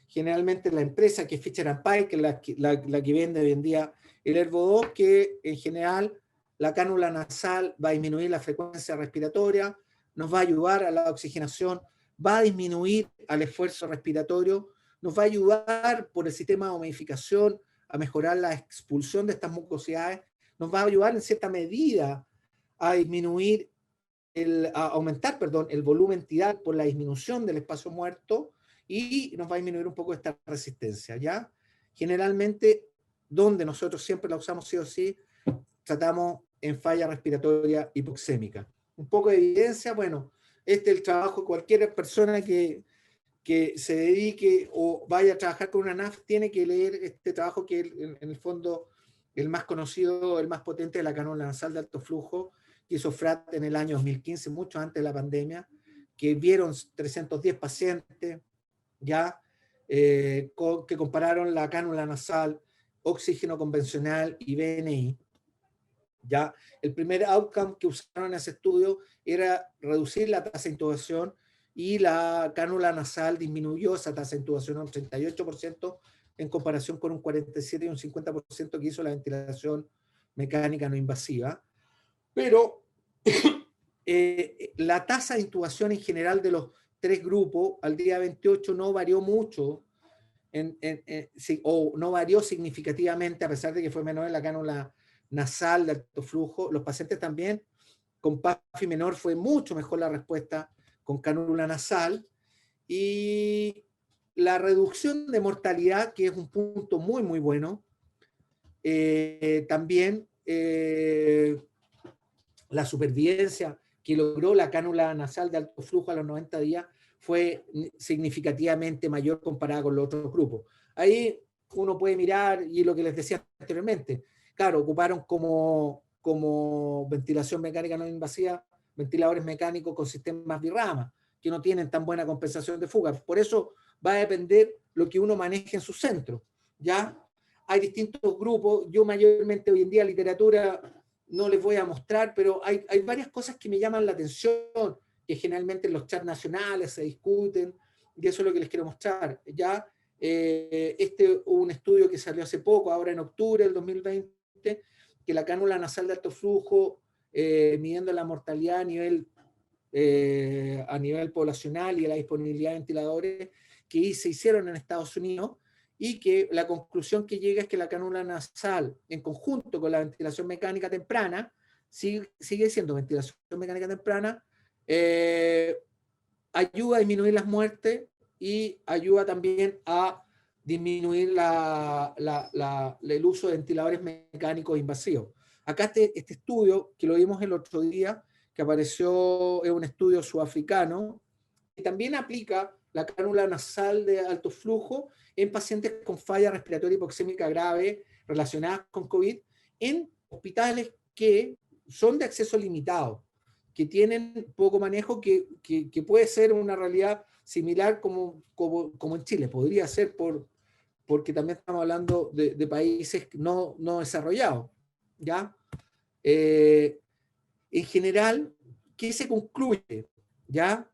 generalmente la empresa que es Fisher & Paykel, que es la que vende hoy en día el Herbo2, que en general la cánula nasal va a disminuir la frecuencia respiratoria, nos va a ayudar a la oxigenación, va a disminuir al esfuerzo respiratorio, nos va a ayudar por el sistema de humidificación a mejorar la expulsión de estas mucosidades, nos va a ayudar en cierta medida a disminuir, a aumentar, perdón, el volumen tidal por la disminución del espacio muerto y nos va a disminuir un poco esta resistencia, ¿ya? Generalmente, donde nosotros siempre la usamos sí o sí, tratamos en falla respiratoria hipoxémica. Un poco de evidencia, bueno, este es el trabajo de cualquier persona que se dedique o vaya a trabajar con una NAF, tiene que leer este trabajo que en el fondo el más conocido, el más potente de la cánula nasal de alto flujo, que hizo Frat en el año 2015, mucho antes de la pandemia, que vieron 310 pacientes, ya, que compararon la cánula nasal, oxígeno convencional y BNI. Ya, el primer outcome que usaron en ese estudio era reducir la tasa de intubación y la cánula nasal disminuyó esa tasa de intubación a un 38% en comparación con un 47 y un 50% que hizo la ventilación mecánica no invasiva. Pero la tasa de intubación en general de los 3 grupos al día 28 no varió mucho, o no varió significativamente, a pesar de que fue menor en la cánula nasal de alto flujo. Los pacientes también con PAFI menor fue mucho mejor la respuesta con cánula nasal, y la reducción de mortalidad, que es un punto muy muy bueno, también la supervivencia que logró la cánula nasal de alto flujo a los 90 días fue significativamente mayor comparada con los otros grupos. Ahí uno puede mirar, y lo que les decía anteriormente, claro, ocuparon como ventilación mecánica no invasiva ventiladores mecánicos con sistemas birrama, que no tienen tan buena compensación de fuga. Por eso va a depender lo que uno maneje en su centro, ¿ya? hay distintos grupos, yo mayormente hoy en día literatura no les voy a mostrar, pero hay varias cosas que me llaman la atención, que generalmente en los chats nacionales se discuten, y eso es lo que les quiero mostrar. Ya, un estudio que salió hace poco, ahora en octubre del 2020, que la cánula nasal de alto flujo, midiendo la mortalidad a nivel poblacional y la disponibilidad de ventiladores que se hicieron en Estados Unidos, y que la conclusión que llega es que la cánula nasal, en conjunto con la ventilación mecánica temprana, sigue siendo ventilación mecánica temprana, ayuda a disminuir las muertes y ayuda también a disminuir el uso de ventiladores mecánicos invasivos. Acá este estudio, que lo vimos el otro día, que apareció, es un estudio sudafricano, que también aplica la cánula nasal de alto flujo en pacientes con falla respiratoria hipoxémica grave relacionadas con COVID, en hospitales que son de acceso limitado, que tienen poco manejo, que puede ser una realidad similar como en Chile, podría ser porque también estamos hablando de países no desarrollados, ¿ya? En general, ¿qué se concluye? ¿Ya?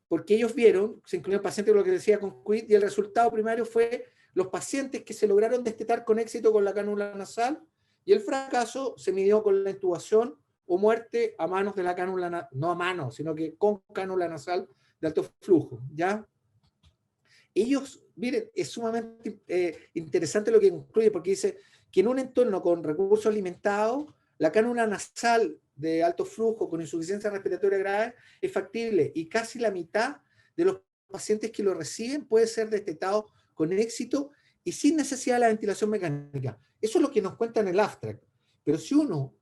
Porque ellos vieron, se incluyeron pacientes, lo que decía, con COVID, y el resultado primario fue los pacientes que se lograron destetar con éxito con la cánula nasal, y el fracaso se midió con la intubación o muerte a manos de la cánula, no a mano, sino que con cánula nasal de alto flujo, ¿ya? Ellos, miren, es sumamente interesante lo que concluye, porque dice que en un entorno con recursos limitados, la cánula nasal de alto flujo con insuficiencia respiratoria grave es factible, y casi la mitad de los pacientes que lo reciben puede ser destetado con éxito y sin necesidad de la ventilación mecánica. Eso es lo que nos cuenta en el abstract. Pero si uno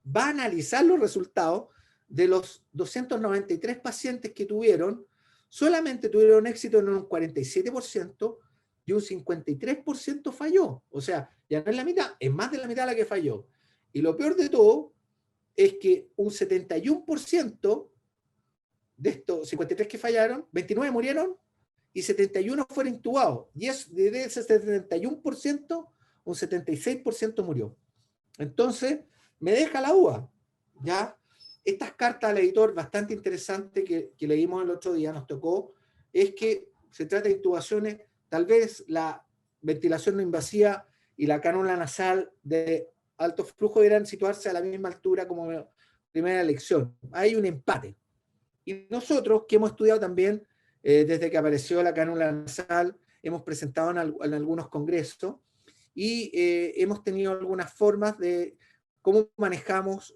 va a analizar los resultados de los 293 pacientes que tuvieron, solamente tuvieron éxito en un 47% y un 53% falló. O sea, ya no es la mitad, es más de la mitad la que falló. Y lo peor de todo es que un 71% de estos 53 que fallaron, 29 murieron y 71 fueron intubados. Y de ese 71%, un 76% murió. Entonces, me deja la duda, ¿ya? Estas cartas al editor, bastante interesante, que leímos el otro día, nos tocó, es que se trata de intubaciones, tal vez la ventilación no invasiva y la cánula nasal de alto flujo deberán situarse a la misma altura como primera elección. Hay un empate. Y nosotros, que hemos estudiado también, desde que apareció la cánula nasal, hemos presentado en algunos congresos, y hemos tenido algunas formas de cómo manejamos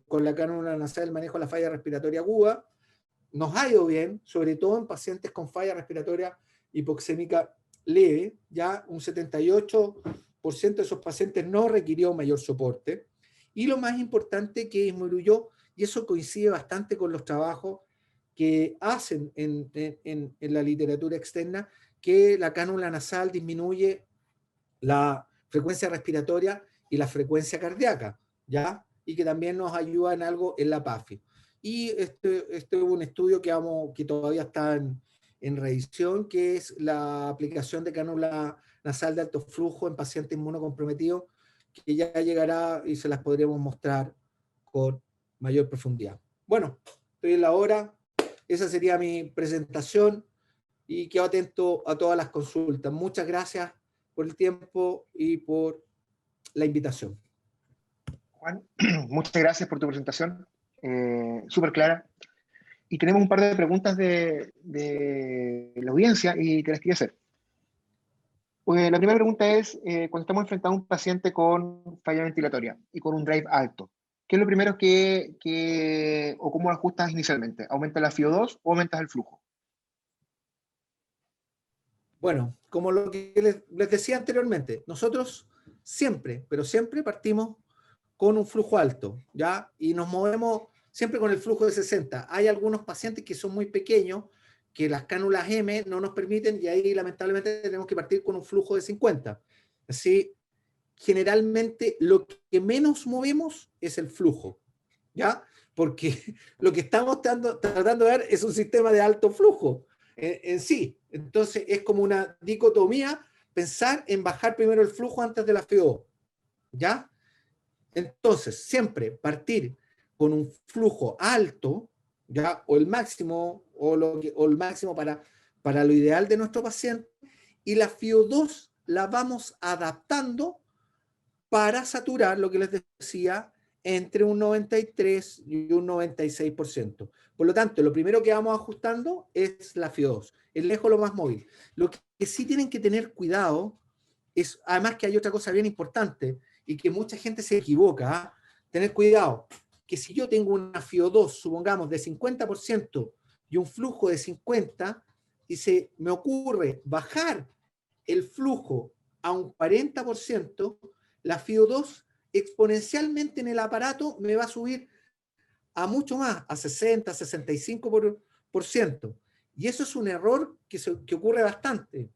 con la cánula nasal el manejo de la falla respiratoria aguda. Nos ha ido bien, sobre todo en pacientes con falla respiratoria hipoxémica leve, ya un 78% de esos pacientes no requirió mayor soporte. Y lo más importante, que disminuyó, y eso coincide bastante con los trabajos que hacen en la literatura externa, que la cánula nasal disminuye la frecuencia respiratoria y la frecuencia cardíaca, ¿ya? Y que también nos ayuda en algo en la PAFI. Y este es un estudio que todavía está en revisión, que es la aplicación de cánula nasal de alto flujo en pacientes inmunocomprometidos, que ya llegará y se las podremos mostrar con mayor profundidad. Bueno, estoy en la hora. Esa sería mi presentación y quedo atento a todas las consultas. Muchas gracias por el tiempo y por la invitación. Juan, muchas gracias por tu presentación, súper clara. Y tenemos un par de preguntas de la audiencia y te las quería hacer. La primera pregunta es, cuando estamos enfrentando a un paciente con falla ventilatoria y con un drive alto, ¿qué es lo primero o cómo ajustas inicialmente? ¿Aumentas la FiO2 o aumentas el flujo? Bueno, como lo que les decía anteriormente, nosotros siempre, pero siempre partimos con un flujo alto, ¿ya? Y nos movemos siempre con el flujo de 60. Hay algunos pacientes que son muy pequeños, que las cánulas M no nos permiten, y ahí lamentablemente tenemos que partir con un flujo de 50. Así, generalmente lo que menos movemos es el flujo, ¿ya? Porque lo que estamos tratando de ver es un sistema de alto flujo en sí. Entonces es como una dicotomía pensar en bajar primero el flujo antes de la FIO2, ¿ya? Entonces, siempre partir con un flujo alto, ¿ya? O el máximo, o el máximo para lo ideal de nuestro paciente, y la FIO2 la vamos adaptando para saturar, lo que les decía, entre un 93 y un 96%. Por lo tanto, lo primero que vamos ajustando es la FIO2, el lejos lo más móvil. Lo que sí tienen que tener cuidado es, además que hay otra cosa bien importante, y que mucha gente se equivoca, tener cuidado, que si yo tengo una FIO2, supongamos, de 50% y un flujo de 50%, y se me ocurre bajar el flujo a un 40%, la FIO2 exponencialmente en el aparato me va a subir a mucho más, a 60, 65%. Y eso es un error que ocurre bastante.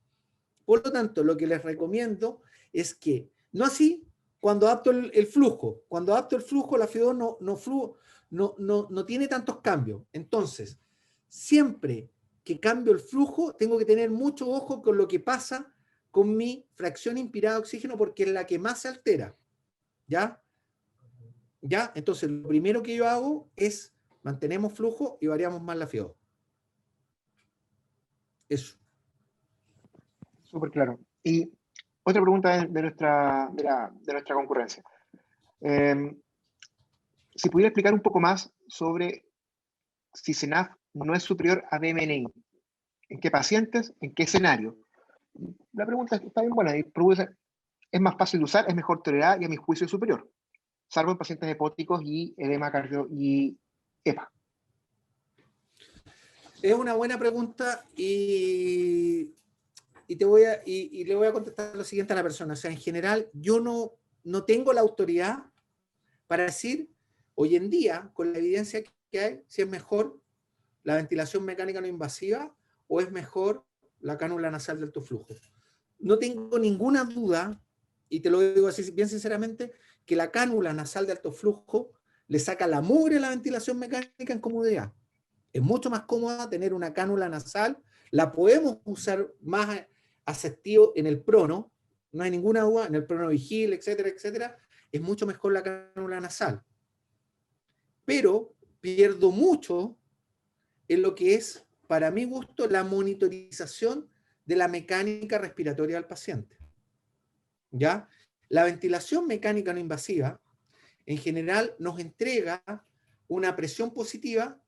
Por lo tanto, lo que les recomiendo es que, no así, cuando adapto el flujo. Cuando adapto el flujo, la FIO2 no tiene tantos cambios. Entonces, siempre que cambio el flujo, tengo que tener mucho ojo con lo que pasa con mi fracción inspirada de oxígeno, porque es la que más se altera. ¿Ya? ¿Ya? Entonces, lo primero que yo hago es mantenemos flujo y variamos más la FIO2. Eso. Súper claro. Y otra pregunta de nuestra concurrencia. Si pudiera explicar un poco más sobre si CENAF no es superior a BMNI, ¿en qué pacientes? ¿En qué escenario? La pregunta está bien buena y es más fácil de usar, es mejor tolerar y a mi juicio es superior, salvo en pacientes hepáticos y edema cardio y EPA. Es una buena pregunta y le voy a contestar lo siguiente a la persona. O sea, en general, yo no tengo la autoridad para decir hoy en día, con la evidencia que hay, si es mejor la ventilación mecánica no invasiva o es mejor la cánula nasal de alto flujo. No tengo ninguna duda, y te lo digo así bien sinceramente, que la cánula nasal de alto flujo le saca la mugre a la ventilación mecánica en comodidad. Es mucho más cómoda tener una cánula nasal, la podemos usar más asertivo en el prono, no hay ninguna duda, en el prono vigil, etcétera, etcétera, es mucho mejor la cánula nasal. Pero pierdo mucho en lo que es, para mi gusto, la monitorización de la mecánica respiratoria del paciente. ¿Ya? La ventilación mecánica no invasiva, en general, nos entrega una presión positiva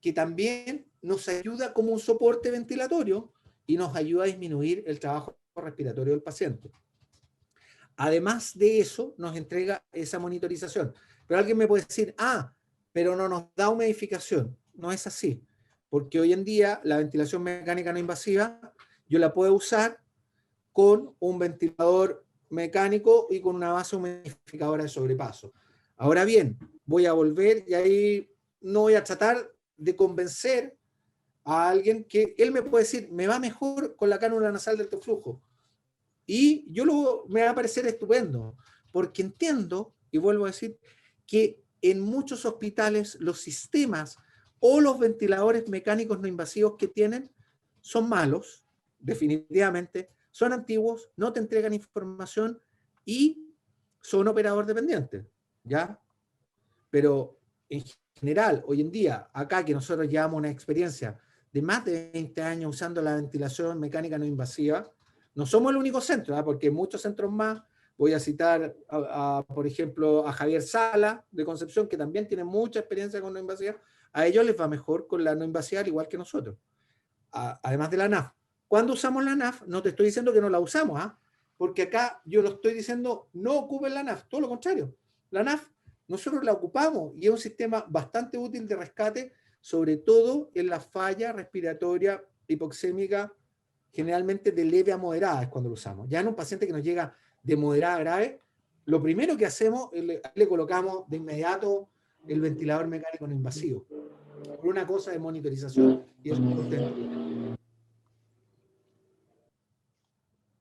que también nos ayuda como un soporte ventilatorio y nos ayuda a disminuir el trabajo respiratorio del paciente. Además de eso, nos entrega esa monitorización. Pero alguien me puede decir, pero no nos da humidificación. No es así, porque hoy en día la ventilación mecánica no invasiva yo la puedo usar con un ventilador mecánico y con una base humidificadora de sobrepaso. Ahora bien, voy a volver y ahí no voy a tratar de convencer a alguien que él me puede decir, me va mejor con la cánula nasal de alto flujo. Y me va a parecer estupendo, porque entiendo, y vuelvo a decir, que en muchos hospitales los sistemas o los ventiladores mecánicos no invasivos que tienen son malos, definitivamente, son antiguos, no te entregan información y son operador dependientes, ¿ya? Pero en general, hoy en día, acá que nosotros llevamos una experiencia de más de 20 años usando la ventilación mecánica no invasiva, no somos el único centro, ¿eh? Porque muchos centros más, voy a citar, por ejemplo, a Javier Sala de Concepción, que también tiene mucha experiencia con no invasiva, a ellos les va mejor con la no invasiva, al igual que nosotros, además de la NAF. ¿Cuándo usamos la NAF? No te estoy diciendo que no la usamos, porque acá yo lo estoy diciendo, no ocupen la NAF, todo lo contrario. La NAF nosotros la ocupamos y es un sistema bastante útil de rescate, sobre todo en la falla respiratoria hipoxémica, generalmente de leve a moderada es cuando lo usamos. Ya en un paciente que nos llega de moderada a grave, lo primero que hacemos es le colocamos de inmediato el ventilador mecánico no invasivo, por una cosa de monitorización y es un.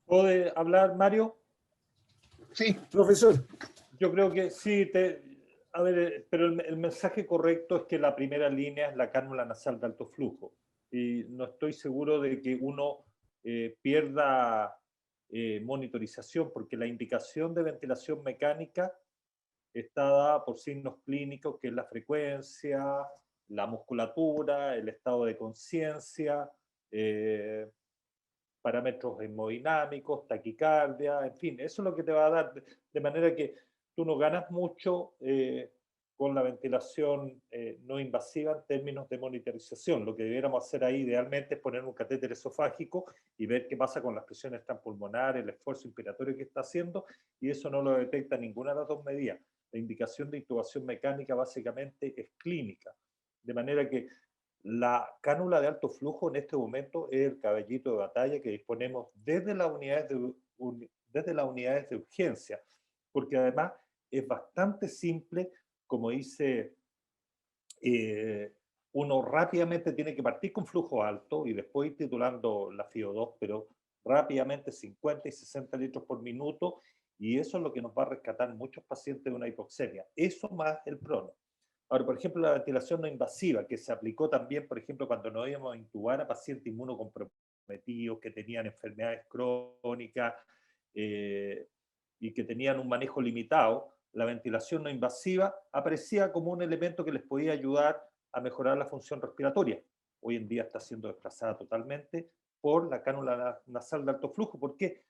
¿Puede hablar, Mario? Sí. Profesor. Yo creo que sí. A ver, pero el mensaje correcto es que la primera línea es la cánula nasal de alto flujo. Y no estoy seguro de que uno pierda monitorización, porque la indicación de ventilación mecánica está dada por signos clínicos, que es la frecuencia, la musculatura, el estado de conciencia, parámetros hemodinámicos, taquicardia, en fin, eso es lo que te va a dar, de manera que tú no ganas mucho con la ventilación no invasiva en términos de monitorización. Lo que debiéramos hacer ahí idealmente es poner un catéter esofágico y ver qué pasa con las presiones transpulmonares, el esfuerzo inspiratorio que está haciendo, y eso no lo detecta ninguna de las dos medidas. La indicación de intubación mecánica básicamente es clínica, de manera que la cánula de alto flujo en este momento es el caballito de batalla que disponemos desde las unidades de urgencia, porque además es bastante simple, como dice, uno rápidamente tiene que partir con flujo alto y después ir titulando la FIO2, pero rápidamente 50 y 60 litros por minuto, y eso es lo que nos va a rescatar muchos pacientes de una hipoxemia. Eso más el prono. Ahora, por ejemplo, la ventilación no invasiva, que se aplicó también, por ejemplo, cuando nos íbamos a intubar a pacientes inmunocomprometidos que tenían enfermedades crónicas y que tenían un manejo limitado, la ventilación no invasiva aparecía como un elemento que les podía ayudar a mejorar la función respiratoria. Hoy en día está siendo desplazada totalmente por la cánula nasal de alto flujo. ¿Por qué?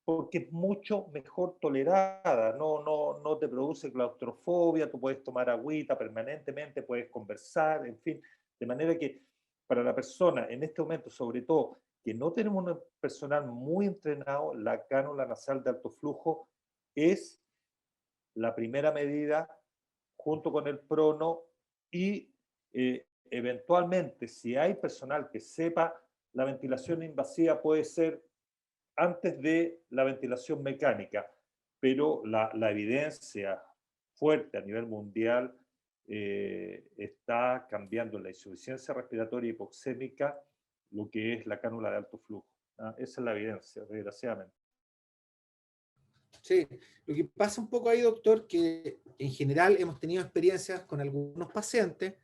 Porque es mucho mejor tolerada, no te produce claustrofobia, tú puedes tomar agüita permanentemente, puedes conversar, en fin, de manera que para la persona en este momento, sobre todo, que no tenemos un personal muy entrenado, la cánula nasal de alto flujo es la primera medida junto con el prono y eventualmente, si hay personal que sepa, la ventilación invasiva puede ser antes de la ventilación mecánica, pero la evidencia fuerte a nivel mundial está cambiando la insuficiencia respiratoria hipoxémica, lo que es la cánula de alto flujo. ¿Ah? Esa es la evidencia, desgraciadamente. Sí, lo que pasa un poco ahí, doctor, que en general hemos tenido experiencias con algunos pacientes,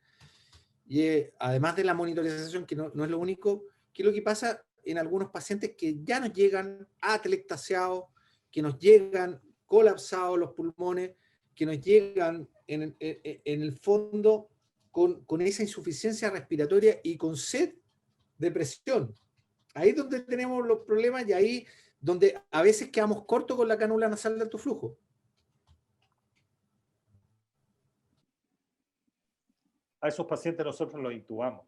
y además de la monitorización, que no es lo único, que es lo que pasa en algunos pacientes que ya nos llegan atelectasiados, que nos llegan colapsados los pulmones, que nos llegan en el fondo con esa insuficiencia respiratoria y con sed de presión. Ahí es donde tenemos los problemas y ahí donde a veces quedamos cortos con la cánula nasal de alto flujo. A esos pacientes nosotros los intubamos.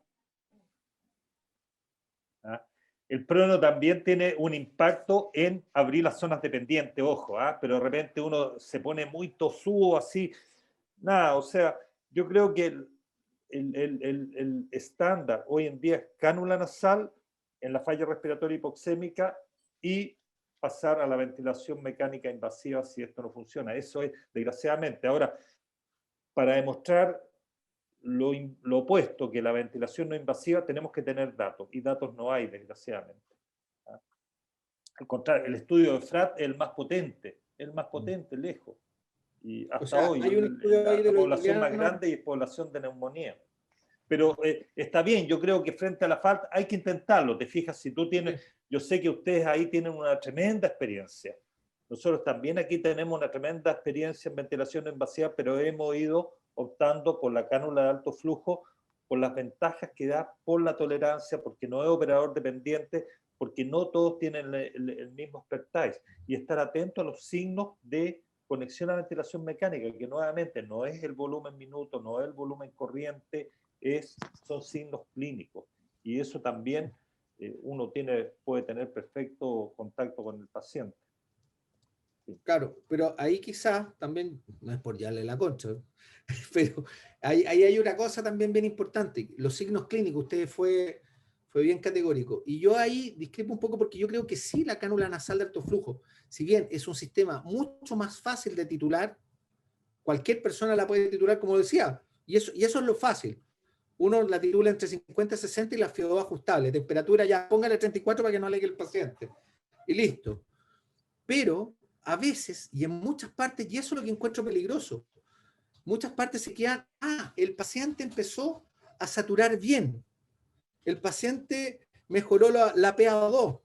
¿Ah? El prono también tiene un impacto en abrir las zonas dependientes, ojo, pero de repente uno se pone muy tosudo así. Nada, o sea, yo creo que el estándar hoy en día es cánula nasal en la falla respiratoria hipoxémica y pasar a la ventilación mecánica invasiva si esto no funciona. Eso es, desgraciadamente. Ahora, para demostrar lo opuesto, que la ventilación no invasiva, tenemos que tener datos, y datos no hay, desgraciadamente. Al contrario, el estudio de FRAT es el más potente, lejos. Y hasta O sea, hoy, hay un estudio ahí la de los población más italianos. grande y es población de neumonía. Pero está bien, yo creo que frente a la falta hay que intentarlo. Te fijas, si tú tienes, yo sé que ustedes ahí tienen una tremenda experiencia. Nosotros también aquí tenemos una tremenda experiencia en ventilación invasiva, pero hemos ido optando por la cánula de alto flujo, por las ventajas que da, por la tolerancia, porque no es operador dependiente, porque no todos tienen el mismo expertise, y estar atento a los signos de conexión a ventilación mecánica, que nuevamente no es el volumen minuto, no es el volumen corriente, son signos clínicos, y eso también uno puede tener perfecto contacto con el paciente. Sí. Claro, pero ahí quizás también, no es por darle la concha, pero ahí hay una cosa también bien importante, los signos clínicos, usted fue bien categórico, y yo ahí discrepo un poco porque yo creo que sí, la cánula nasal de alto flujo, si bien es un sistema mucho más fácil de titular, cualquier persona la puede titular, como decía, y eso es lo fácil. Uno la titula entre 50 y 60 y la FIO2 ajustable, temperatura ya, póngale 34 para que no alegue el paciente, y listo. Pero a veces, y en muchas partes, y eso es lo que encuentro peligroso, muchas partes se quedan, el paciente empezó a saturar bien, el paciente mejoró la PaO2,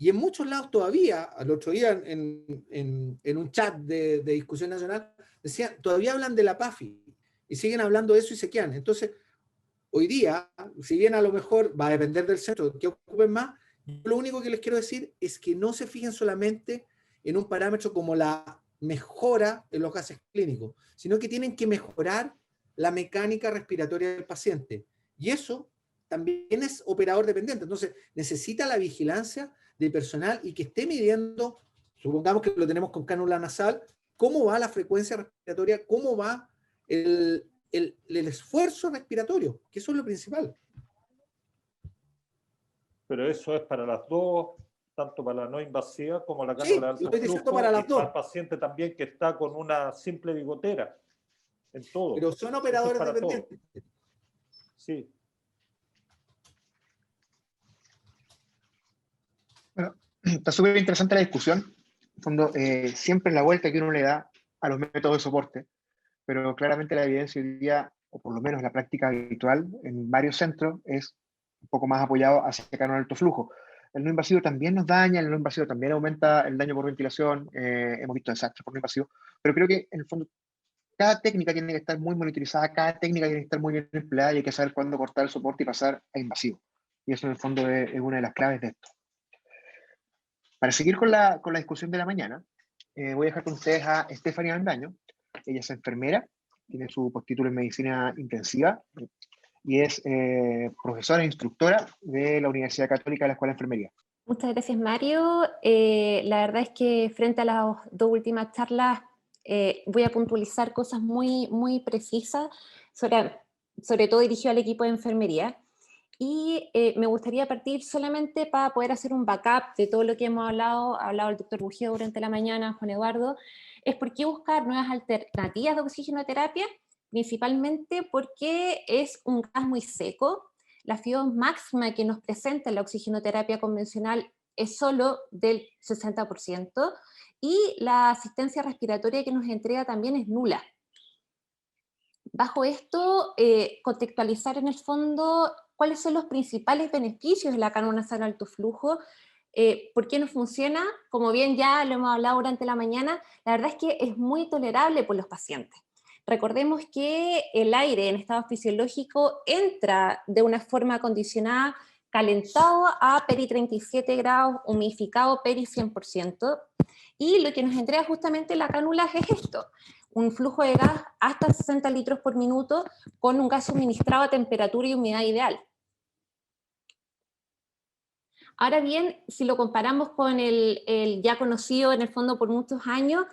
Y en muchos lados todavía, al otro día en un chat de discusión nacional, decían, todavía hablan de la PAFI, y siguen hablando de eso y se quedan. Entonces, hoy día, si bien a lo mejor va a depender del centro que ocupen más, lo único que les quiero decir es que no se fijen solamente en un parámetro como la mejora en los gases clínicos, sino que tienen que mejorar la mecánica respiratoria del paciente. Y eso también es operador dependiente. Entonces, necesita la vigilancia de personal y que esté midiendo, supongamos que lo tenemos con cánula nasal, cómo va la frecuencia respiratoria, cómo va el esfuerzo respiratorio, que eso es lo principal. Pero eso es para las dos, tanto para la no invasiva como la Sí, cánula de lo estoy alto diciendo flujo, para y las para dos, el paciente también que está con una simple bigotera, en todo. pero son Eso es operadores para todo. dependientes. Sí. Bueno, está súper interesante la discusión. En el fondo, siempre es la vuelta que uno le da a los métodos de soporte, pero claramente la evidencia hoy día, o por lo menos la práctica habitual en varios centros, es un poco más apoyado hacia cánula de alto flujo. El no invasivo también nos daña, el no invasivo también aumenta el daño por ventilación, hemos visto desastres por no invasivo, pero creo que en el fondo cada técnica tiene que estar muy monitorizada, cada técnica tiene que estar muy bien empleada y hay que saber cuándo cortar el soporte y pasar a invasivo. Y eso en el fondo es una de las claves de esto. Para seguir con la discusión de la mañana, voy a dejar con ustedes a Stephanie Avendaño. Ella es enfermera, tiene su postítulo en medicina intensiva y es profesora e instructora de la Universidad Católica de la Escuela de Enfermería. Muchas gracias, Mario. La verdad es que frente a las dos últimas charlas voy a puntualizar cosas muy, muy precisas, sobre todo dirigido al equipo de enfermería. Y me gustaría partir solamente para poder hacer un backup de todo lo que hemos hablado, ha hablado el doctor Bugio durante la mañana, Juan Eduardo, es por qué buscar nuevas alternativas de oxigenoterapia, principalmente porque es un gas muy seco. La FIO máxima que nos presenta la oxigenoterapia convencional es solo del 60% y la asistencia respiratoria que nos entrega también es nula. Bajo esto, contextualizar en el fondo cuáles son los principales beneficios de la cánula nasal alto flujo, por qué no funciona. Como bien ya lo hemos hablado durante la mañana, la verdad es que es muy tolerable por los pacientes. Recordemos que el aire en estado fisiológico entra de una forma acondicionada, calentado a peri 37 grados, humidificado peri 100%, y lo que nos entrega justamente la cánula es esto, un flujo de gas hasta 60 litros por minuto con un gas suministrado a temperatura y humedad ideal. Ahora bien, si lo comparamos con el ya conocido en el fondo por muchos años,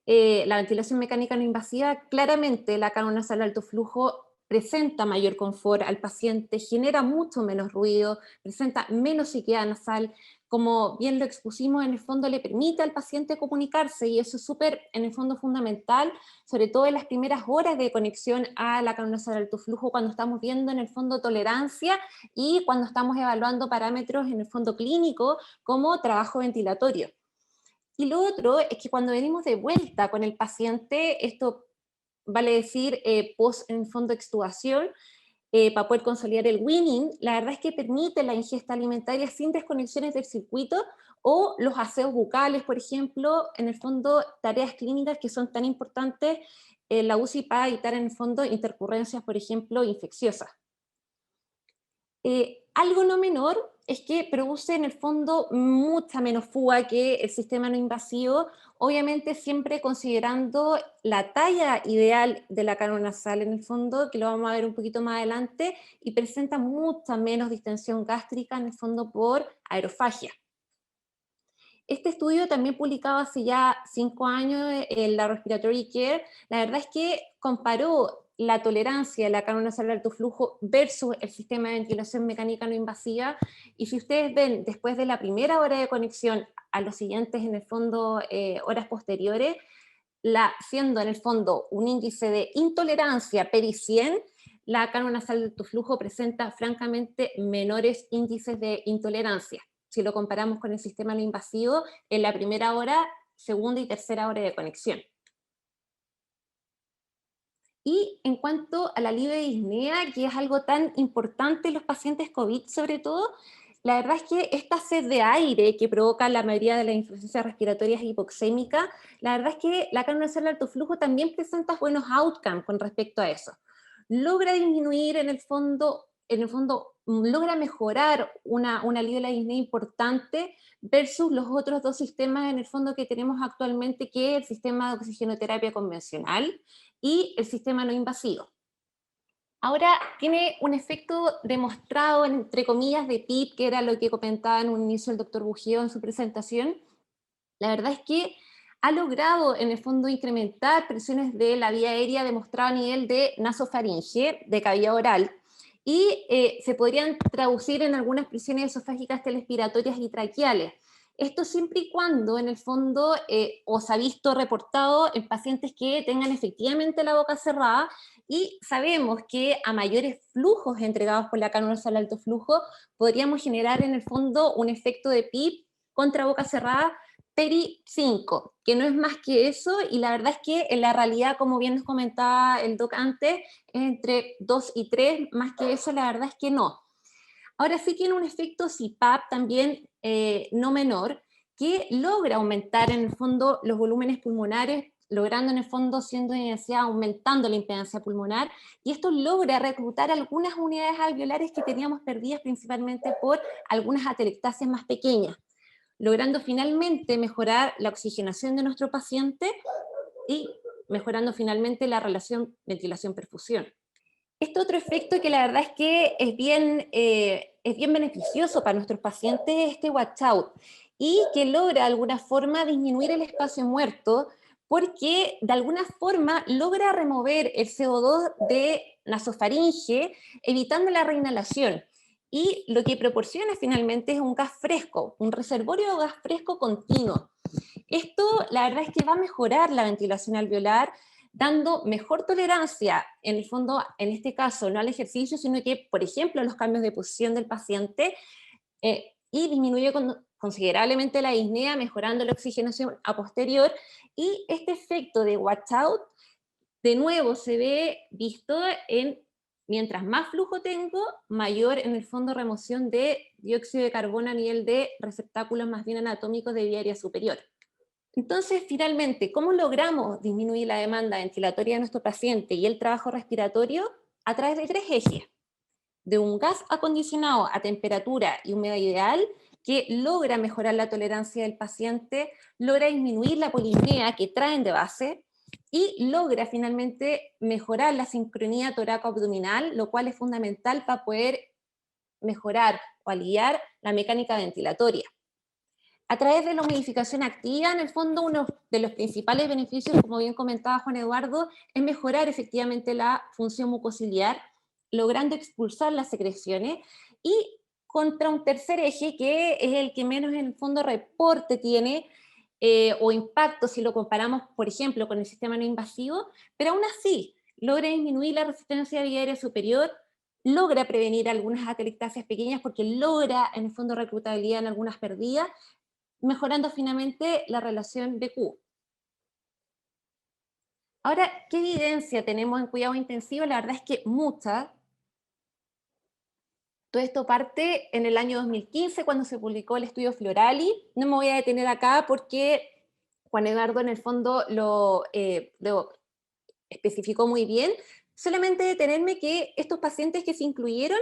la ventilación mecánica no invasiva, claramente la cánula nasal alto flujo presenta mayor confort al paciente, genera mucho menos ruido, presenta menos sequedad nasal, como bien lo expusimos, en el fondo le permite al paciente comunicarse y eso es súper, en el fondo, fundamental, sobre todo en las primeras horas de conexión a la cánula nasal alto flujo, cuando estamos viendo en el fondo tolerancia y cuando estamos evaluando parámetros en el fondo clínico como trabajo ventilatorio. Y lo otro es que cuando venimos de vuelta con el paciente, esto vale decir post en fondo extubación, para poder consolidar el weaning, la verdad es que permite la ingesta alimentaria sin desconexiones del circuito o los aseos bucales, por ejemplo, en el fondo tareas clínicas que son tan importantes en la UCI para evitar en el fondo intercurrencias, por ejemplo, infecciosas. Algo no menor es que produce en el fondo mucha menos fuga que el sistema no invasivo, obviamente siempre considerando la talla ideal de la cánula nasal en el fondo, que lo vamos a ver un poquito más adelante, y presenta mucha menos distensión gástrica en el fondo por aerofagia. Este estudio también publicado hace ya 5 años en la Respiratory Care, la verdad es que comparó la tolerancia de la cánula nasal de alto flujo versus el sistema de ventilación mecánica no invasiva, y si ustedes ven después de la primera hora de conexión a los siguientes, en el fondo, horas posteriores, siendo en el fondo un índice de intolerancia peri 100, la cánula nasal de alto flujo presenta francamente menores índices de intolerancia si lo comparamos con el sistema no invasivo en la primera hora, segunda y tercera hora de conexión. Y en cuanto a la alivio de disnea, que es algo tan importante en los pacientes COVID sobre todo, la verdad es que esta sed de aire que provoca la mayoría de las insuficiencias respiratorias hipoxémicas, la verdad es que la cánula nasal de alto flujo también presenta buenos outcomes con respecto a eso. Logra disminuir en el fondo logra mejorar una alivio de la disnea importante versus los otros dos sistemas en el fondo que tenemos actualmente, que es el sistema de oxigenoterapia convencional y el sistema no invasivo. Ahora tiene un efecto demostrado, entre comillas, de PIP, que era lo que comentaba en un inicio el doctor Bugeo en su presentación. La verdad es que ha logrado en el fondo incrementar presiones de la vía aérea demostrado a nivel de nasofaringe, de cavidad oral, y se podrían traducir en algunas presiones esofágicas telespiratorias y traqueales. Esto siempre y cuando, en el fondo, os ha visto reportado en pacientes que tengan efectivamente la boca cerrada, y sabemos que a mayores flujos entregados por la cánula nasal de alto flujo, podríamos generar en el fondo un efecto de PIP contra boca cerrada PERI 5, que no es más que eso, y la verdad es que en la realidad, como bien nos comentaba el doc antes, es entre 2 y 3, más que eso la verdad es que no. Ahora sí tiene un efecto CPAP también no menor, que logra aumentar en el fondo los volúmenes pulmonares, logrando en el fondo aumentando la impedancia pulmonar, y esto logra reclutar algunas unidades alveolares que teníamos perdidas principalmente por algunas atelectasias más pequeñas, logrando finalmente mejorar la oxigenación de nuestro paciente y mejorando finalmente la relación ventilación-perfusión. Este otro efecto que la verdad es que es bien beneficioso para nuestros pacientes es este watch out, y que logra de alguna forma disminuir el espacio muerto, porque de alguna forma logra remover el CO2 de nasofaringe, evitando la reinhalación. Y lo que proporciona finalmente es un gas fresco, un reservorio de gas fresco continuo. Esto, la verdad es que va a mejorar la ventilación alveolar, dando mejor tolerancia, en el fondo, en este caso, no al ejercicio, sino que, por ejemplo, a los cambios de posición del paciente, y disminuye considerablemente la disnea, mejorando la oxigenación a posterior, y este efecto de watch out, de nuevo, se ve visto en mientras más flujo tengo, mayor en el fondo remoción de dióxido de carbono a nivel de receptáculos más bien anatómicos de vía aérea superior. Entonces, finalmente, ¿cómo logramos disminuir la demanda ventilatoria de nuestro paciente y el trabajo respiratorio? A través de 3 ejes. De un gas acondicionado a temperatura y humedad ideal, que logra mejorar la tolerancia del paciente, logra disminuir la polisnea que traen de base, y logra finalmente mejorar la sincronía toraco-abdominal, lo cual es fundamental para poder mejorar o aliviar la mecánica ventilatoria. A través de la humidificación activa, en el fondo, uno de los principales beneficios, como bien comentaba Juan Eduardo, es mejorar efectivamente la función mucociliar, logrando expulsar las secreciones, y contra un tercer eje, que es el que menos en el fondo reporte tiene, o impacto si lo comparamos, por ejemplo, con el sistema no invasivo, pero aún así logra disminuir la resistencia vía aérea superior, logra prevenir algunas atelectasias pequeñas porque logra en el fondo reclutabilidad en algunas perdidas, mejorando finalmente la relación BQ. Ahora, ¿qué evidencia tenemos en cuidado intensivo? La verdad es que mucha. Todo esto parte en el año 2015, cuando se publicó el estudio Florali. No me voy a detener acá porque Juan Eduardo en el fondo lo especificó muy bien. Solamente detenerme que estos pacientes que se incluyeron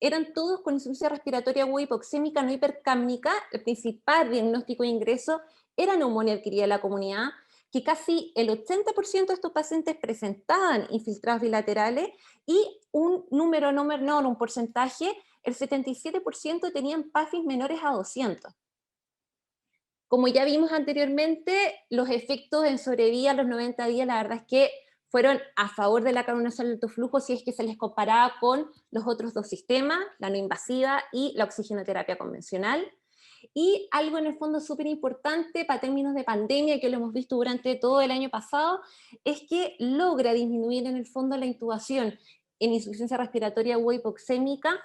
eran todos con insuficiencia respiratoria aguda hipoxémica no hipercápnica. El principal diagnóstico de ingreso era neumonía adquirida en la comunidad, que casi el 80% de estos pacientes presentaban infiltrados bilaterales, y un número no menor, un porcentaje, el 77% tenían PAFIs menores a 200. Como ya vimos anteriormente, los efectos en sobrevida a los 90 días, la verdad es que fueron a favor de la cánula nasal de alto flujo si es que se les comparaba con los otros dos sistemas, la no invasiva y la oxigenoterapia convencional. Y algo en el fondo súper importante para términos de pandemia, que lo hemos visto durante todo el año pasado, es que logra disminuir en el fondo la intubación en insuficiencia respiratoria aguda hipoxémica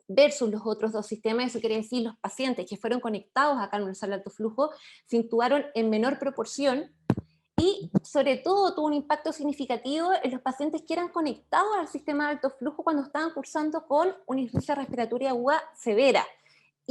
versus los otros dos sistemas. Eso quiere decir, los pacientes que fueron conectados a cánula nasal de alto flujo se intubaron en menor proporción, y sobre todo tuvo un impacto significativo en los pacientes que eran conectados al sistema de alto flujo cuando estaban cursando con una insuficiencia respiratoria aguda severa.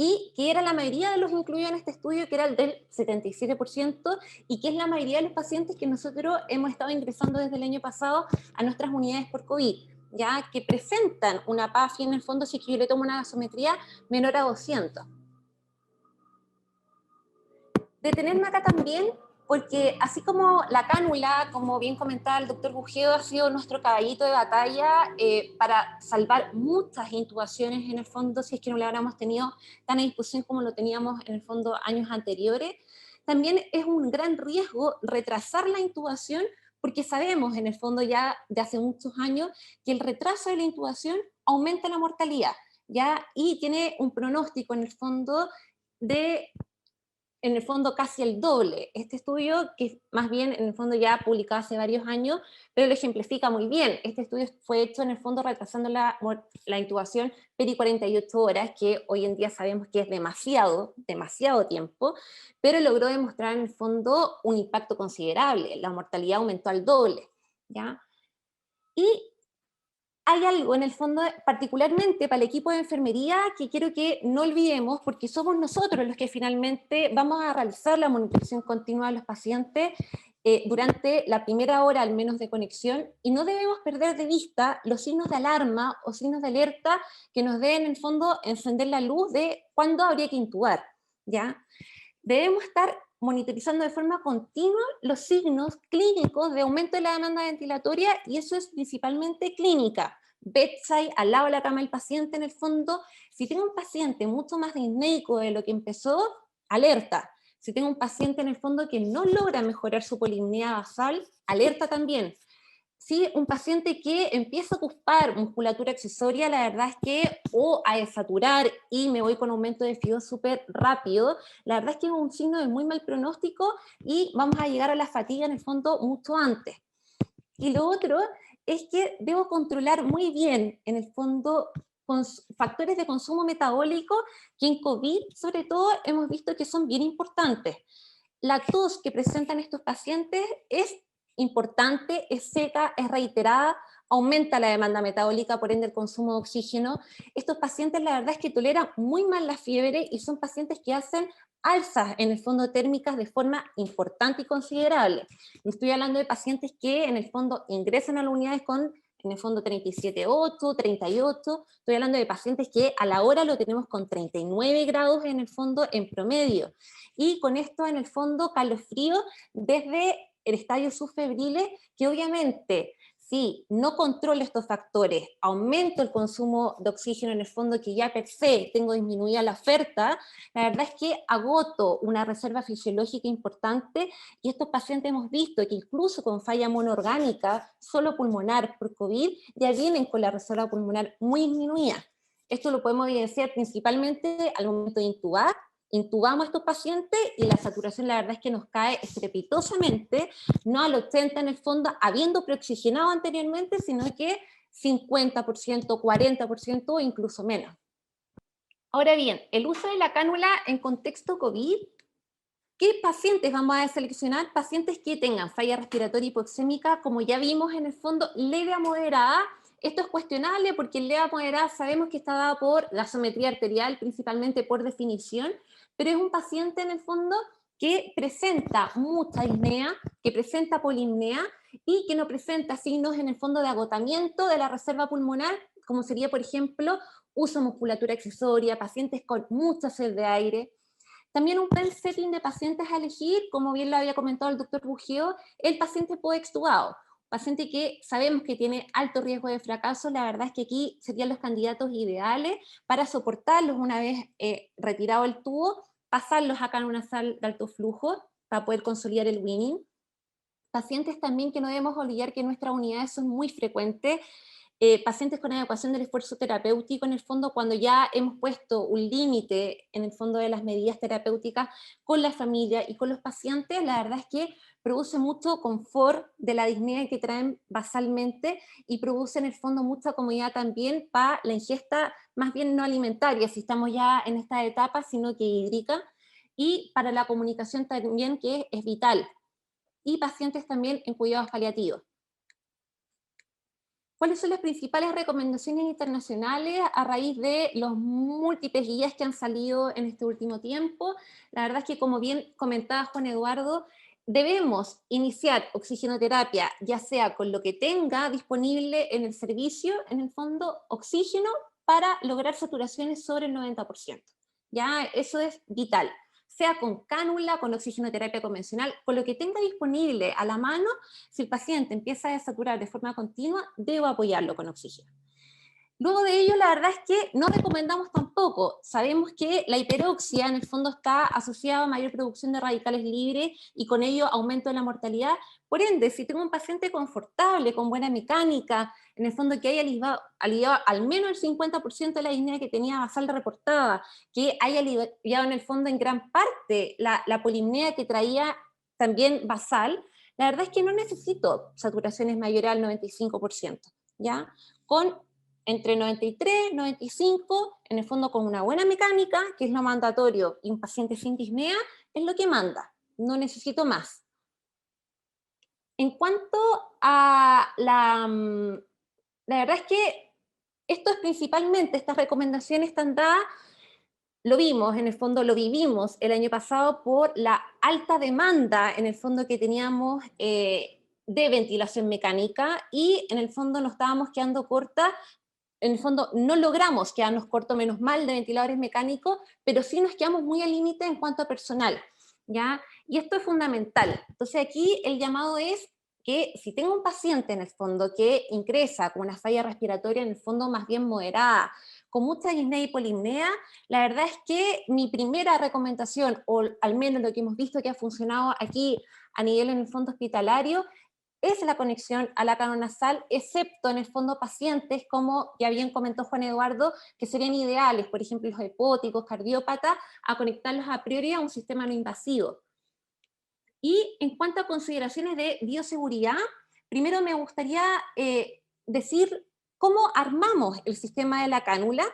y que era la mayoría de los incluidos en este estudio, que era el del 77%, y que es la mayoría de los pacientes que nosotros hemos estado ingresando desde el año pasado a nuestras unidades por COVID, ya que presentan una PAFI en el fondo si es que yo le tomo una gasometría menor a 200. Detenerme acá también, porque así como la cánula, como bien comentaba el doctor Buggeo, ha sido nuestro caballito de batalla para salvar muchas intubaciones en el fondo, si es que no la hubiéramos tenido tan a disposición como lo teníamos en el fondo años anteriores, también es un gran riesgo retrasar la intubación, porque sabemos en el fondo ya de hace muchos años que el retraso de la intubación aumenta la mortalidad, ¿ya? Y tiene un pronóstico en el fondo casi el doble. Este estudio, que más bien en el fondo ya publicado hace varios años, pero lo ejemplifica muy bien. Este estudio fue hecho en el fondo retrasando la intubación peri 48 horas, que hoy en día sabemos que es demasiado tiempo, pero logró demostrar en el fondo un impacto considerable. La mortalidad aumentó al doble, ¿ya? Y hay algo en el fondo, particularmente para el equipo de enfermería, que quiero que no olvidemos, porque somos nosotros los que finalmente vamos a realizar la monitorización continua de los pacientes durante la primera hora al menos de conexión, y no debemos perder de vista los signos de alarma o signos de alerta que nos deben en el fondo encender la luz de cuándo habría que intubar, ¿ya? Debemos estar monitorizando de forma continua los signos clínicos de aumento de la demanda ventilatoria, y eso es principalmente clínica. Bedside, al lado de la cama del paciente, en el fondo, si tengo un paciente mucho más disnéico de lo que empezó, alerta. Si tengo un paciente en el fondo que no logra mejorar su polipnea basal, alerta también. Si un paciente que empieza a ocupar musculatura accesoria, la verdad es que, o a desaturar y me voy con aumento de FIO súper rápido, la verdad es que es un signo de muy mal pronóstico y vamos a llegar a la fatiga en el fondo mucho antes. Y lo otro es que debo controlar muy bien, en el fondo, con factores de consumo metabólico que en COVID, sobre todo, hemos visto que son bien importantes. La tos que presentan estos pacientes es importante, es seca, es reiterada, aumenta la demanda metabólica, por ende el consumo de oxígeno. Estos pacientes la verdad es que toleran muy mal la fiebre y son pacientes que hacen alzas en el fondo térmicas de forma importante y considerable. Estoy hablando de pacientes que en el fondo ingresan a las unidades con en el fondo 37,8, 38, estoy hablando de pacientes que a la hora lo tenemos con 39 grados en el fondo en promedio, y con esto en el fondo calofrío desde el estadio subfebriles, que obviamente si no controlo estos factores, aumento el consumo de oxígeno en el fondo, que ya per se tengo disminuida la oferta, la verdad es que agoto una reserva fisiológica importante, y estos pacientes hemos visto que incluso con falla monoorgánica, solo pulmonar por COVID, ya vienen con la reserva pulmonar muy disminuida. Esto lo podemos evidenciar principalmente al momento de intubar. Intubamos a estos pacientes y la saturación la verdad es que nos cae estrepitosamente, no al 80% en el fondo, habiendo preoxigenado anteriormente, sino que 50%, 40% o incluso menos. Ahora bien, el uso de la cánula en contexto COVID, ¿qué pacientes vamos a seleccionar? Pacientes que tengan falla respiratoria hipoxémica, como ya vimos en el fondo, leve a moderada. Esto es cuestionable porque el leve a moderada sabemos que está dado por gasometría arterial, principalmente por definición, pero es un paciente en el fondo que presenta mucha disnea, que presenta polipnea y que no presenta signos en el fondo de agotamiento de la reserva pulmonar, como sería, por ejemplo, uso de musculatura accesoria, pacientes con mucha sed de aire. También un buen setting de pacientes a elegir, como bien lo había comentado el doctor Buggeo, el paciente poextubado. Paciente que sabemos que tiene alto riesgo de fracaso, la verdad es que aquí serían los candidatos ideales para soportarlos una vez retirado el tubo, pasarlos acá en una sala de alto flujo para poder consolidar el weaning. Pacientes también que no debemos olvidar que en nuestras unidades son muy frecuentes, pacientes con adecuación del esfuerzo terapéutico, en el fondo cuando ya hemos puesto un límite en el fondo de las medidas terapéuticas con la familia y con los pacientes, la verdad es que produce mucho confort de la disnea que traen basalmente y produce en el fondo mucha comodidad también para la ingesta más bien no alimentaria, si estamos ya en esta etapa, sino que hídrica, y para la comunicación también, que es vital, y pacientes también en cuidados paliativos. ¿Cuáles son las principales recomendaciones internacionales a raíz de los múltiples guías que han salido en este último tiempo? La verdad es que, como bien comentaba Juan Eduardo, debemos iniciar oxigenoterapia, ya sea con lo que tenga disponible en el servicio, en el fondo, oxígeno, para lograr saturaciones sobre el 90%. Ya, eso es vital. Sea con cánula, con oxigenoterapia convencional, con lo que tenga disponible a la mano. Si el paciente empieza a desaturar de forma continua, debo apoyarlo con oxígeno. Luego de ello, la verdad es que no recomendamos tampoco. Sabemos que la hiperoxia en el fondo está asociada a mayor producción de radicales libres y con ello aumento de la mortalidad. Por ende, si tengo un paciente confortable, con buena mecánica, en el fondo que haya aliviado al menos el 50% de la disnea que tenía basal reportada, que haya aliviado en el fondo en gran parte la polimnea que traía también basal, la verdad es que no necesito saturaciones mayores al 95%, ¿ya? Con entre 93 y 95, en el fondo con una buena mecánica, que es lo mandatorio, y un paciente sin disnea, es lo que manda, no necesito más. En cuanto a la verdad es que esto es principalmente, estas recomendaciones están dadas, lo vimos, en el fondo lo vivimos el año pasado por la alta demanda, en el fondo que teníamos de ventilación mecánica, y en el fondo nos estábamos quedando cortas. En el fondo no logramos quedarnos corto, menos mal, de ventiladores mecánicos, pero sí nos quedamos muy al límite en cuanto a personal, ¿ya? Y esto es fundamental. Entonces aquí el llamado es que si tengo un paciente en el fondo que ingresa con una falla respiratoria en el fondo más bien moderada, con mucha disnea y polimnea, la verdad es que mi primera recomendación, o al menos lo que hemos visto que ha funcionado aquí a nivel en el fondo hospitalario, es la conexión a la cámara nasal, excepto en el fondo pacientes, como ya bien comentó Juan Eduardo, que serían ideales, por ejemplo los hepóticos, cardiópatas, a conectarlos a priori a un sistema no invasivo. Y en cuanto a consideraciones de bioseguridad, primero me gustaría decir cómo armamos el sistema de la cánula.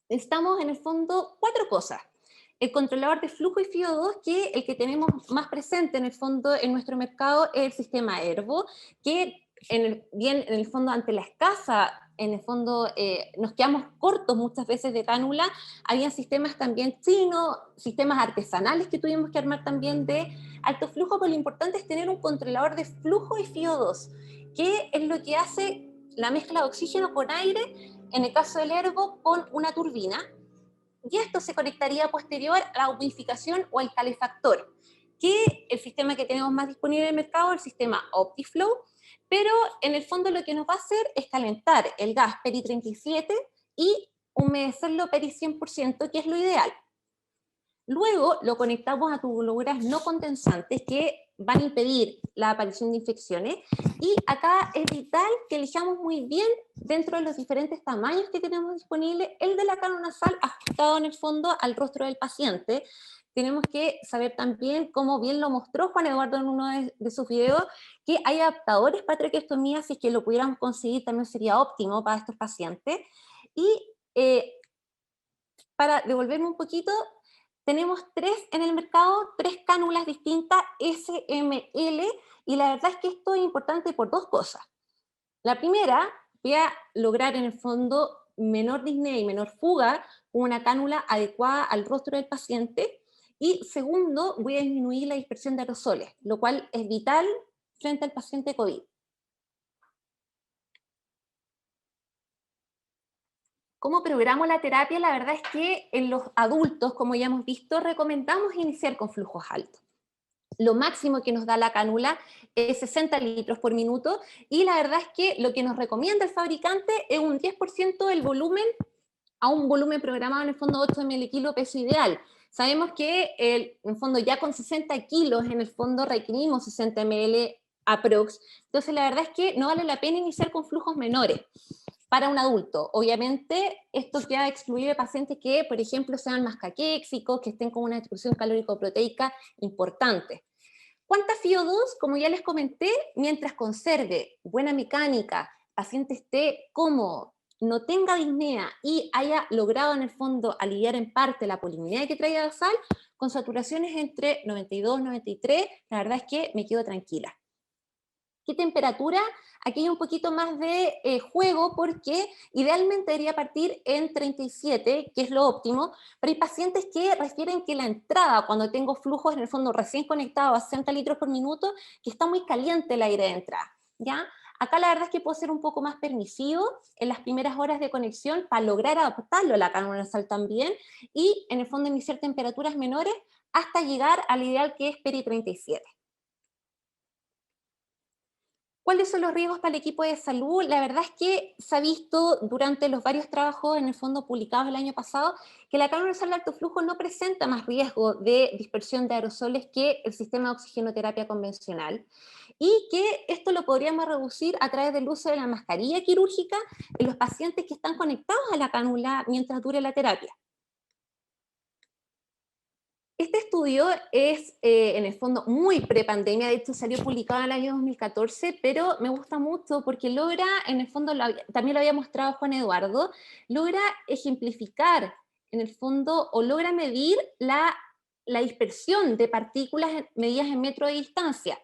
Necesitamos en el fondo 4 cosas. El controlador de flujo y FIO2, que el que tenemos más presente en el fondo en nuestro mercado es el sistema Ervo, que en el fondo ante la escasa, en el fondo nos quedamos cortos muchas veces de cánula. Había sistemas también chinos, sistemas artesanales que tuvimos que armar también de alto flujo, pero lo importante es tener un controlador de flujo y FIO2, que es lo que hace la mezcla de oxígeno con aire, en el caso del Ervo, con una turbina, y esto se conectaría posterior a la humidificación o al calefactor, que el sistema que tenemos más disponible en el mercado es el sistema OptiFlow, pero en el fondo lo que nos va a hacer es calentar el gas Peri 37 y humedecerlo Peri 100%, que es lo ideal. Luego lo conectamos a tubuloguras no condensantes que van a impedir la aparición de infecciones, y acá es vital que elijamos muy bien dentro de los diferentes tamaños que tenemos disponibles el de la cámara nasal ajustado en el fondo al rostro del paciente. Tenemos que saber también, como bien lo mostró Juan Eduardo en uno de sus videos, que hay adaptadores para traqueostomía. Si es que lo pudiéramos conseguir también sería óptimo para estos pacientes. Y para devolverme un poquito, tenemos 3 en el mercado, 3 cánulas distintas SML, y la verdad es que esto es importante por 2 cosas. La primera, voy a lograr en el fondo menor disnea y menor fuga con una cánula adecuada al rostro del paciente, y segundo, voy a disminuir la dispersión de aerosoles, lo cual es vital frente al paciente COVID. ¿Cómo programo la terapia? La verdad es que en los adultos, como ya hemos visto, recomendamos iniciar con flujos altos. Lo máximo que nos da la cánula es 60 litros por minuto, y la verdad es que lo que nos recomienda el fabricante es un 10% del volumen a un volumen programado, en el fondo 8 ml kilo peso ideal. Sabemos que en el fondo ya con 60 kilos en el fondo requerimos 60 ml aprox, entonces la verdad es que no vale la pena iniciar con flujos menores para un adulto. Obviamente, esto queda excluido de pacientes que, por ejemplo, sean más caquéxicos, que estén con una distribución calórico-proteica importante. ¿Cuánta FIO2? Como ya les comenté, mientras conserve buena mecánica, paciente esté cómodo, no tenga disnea y haya logrado en el fondo aliviar en parte la polimnea que traía basal, con saturaciones entre 92 y 93, la verdad es que me quedo tranquila. ¿Qué temperatura? Aquí hay un poquito más de juego porque idealmente debería partir en 37, que es lo óptimo, pero hay pacientes que refieren que la entrada, cuando tengo flujos en el fondo recién conectados a 60 litros por minuto, que está muy caliente el aire de entrada, ¿ya? Acá la verdad es que puedo ser un poco más permisivo en las primeras horas de conexión para lograr adaptarlo a la cánula nasal también y en el fondo iniciar temperaturas menores hasta llegar al ideal que es peri 37. ¿Cuáles son los riesgos para el equipo de salud? La verdad es que se ha visto durante los varios trabajos en el fondo publicados el año pasado que la cánula nasal de alto flujo no presenta más riesgo de dispersión de aerosoles que el sistema de oxigenoterapia convencional y que esto lo podríamos reducir a través del uso de la mascarilla quirúrgica en los pacientes que están conectados a la cánula mientras dure la terapia. Este estudio es, en el fondo, muy prepandemia, de hecho salió publicado en el año 2014, pero me gusta mucho porque logra, en el fondo, también lo había mostrado Juan Eduardo, logra ejemplificar, en el fondo, o logra medir la dispersión de partículas medidas en metros de distancia.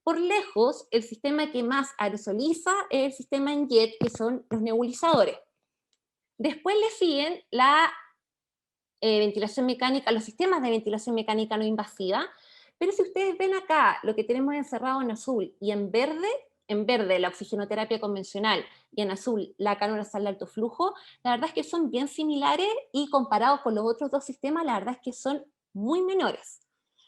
Por lejos, el sistema que más aerosoliza es el sistema en jet, que son los nebulizadores. Después le siguen la ventilación mecánica, los sistemas de ventilación mecánica no invasiva, pero si ustedes ven acá lo que tenemos encerrado en azul y en verde la oxigenoterapia convencional y en azul la cánula nasal de alto flujo, la verdad es que son bien similares y comparados con los otros dos sistemas, la verdad es que son muy menores.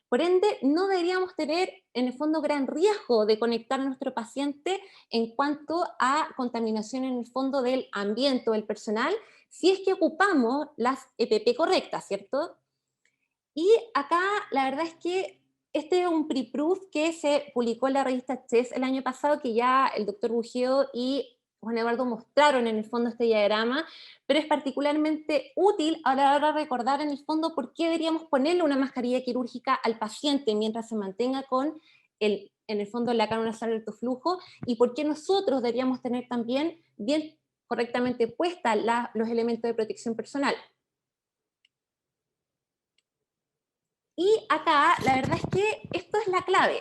Por ende, no deberíamos tener en el fondo gran riesgo de conectar a nuestro paciente en cuanto a contaminación en el fondo del ambiente o del personal, si es que ocupamos las EPP correctas, ¿cierto? Y acá la verdad es que este es un pre-proof que se publicó en la revista CHES el año pasado, que ya el doctor Bugeo y Juan Eduardo mostraron en el fondo este diagrama, pero es particularmente útil a la hora de recordar en el fondo por qué deberíamos ponerle una mascarilla quirúrgica al paciente mientras se mantenga con en el fondo la cánula nasal de alto flujo y por qué nosotros deberíamos tener también bien correctamente puestas los elementos de protección personal. Y acá, la verdad es que esto es la clave.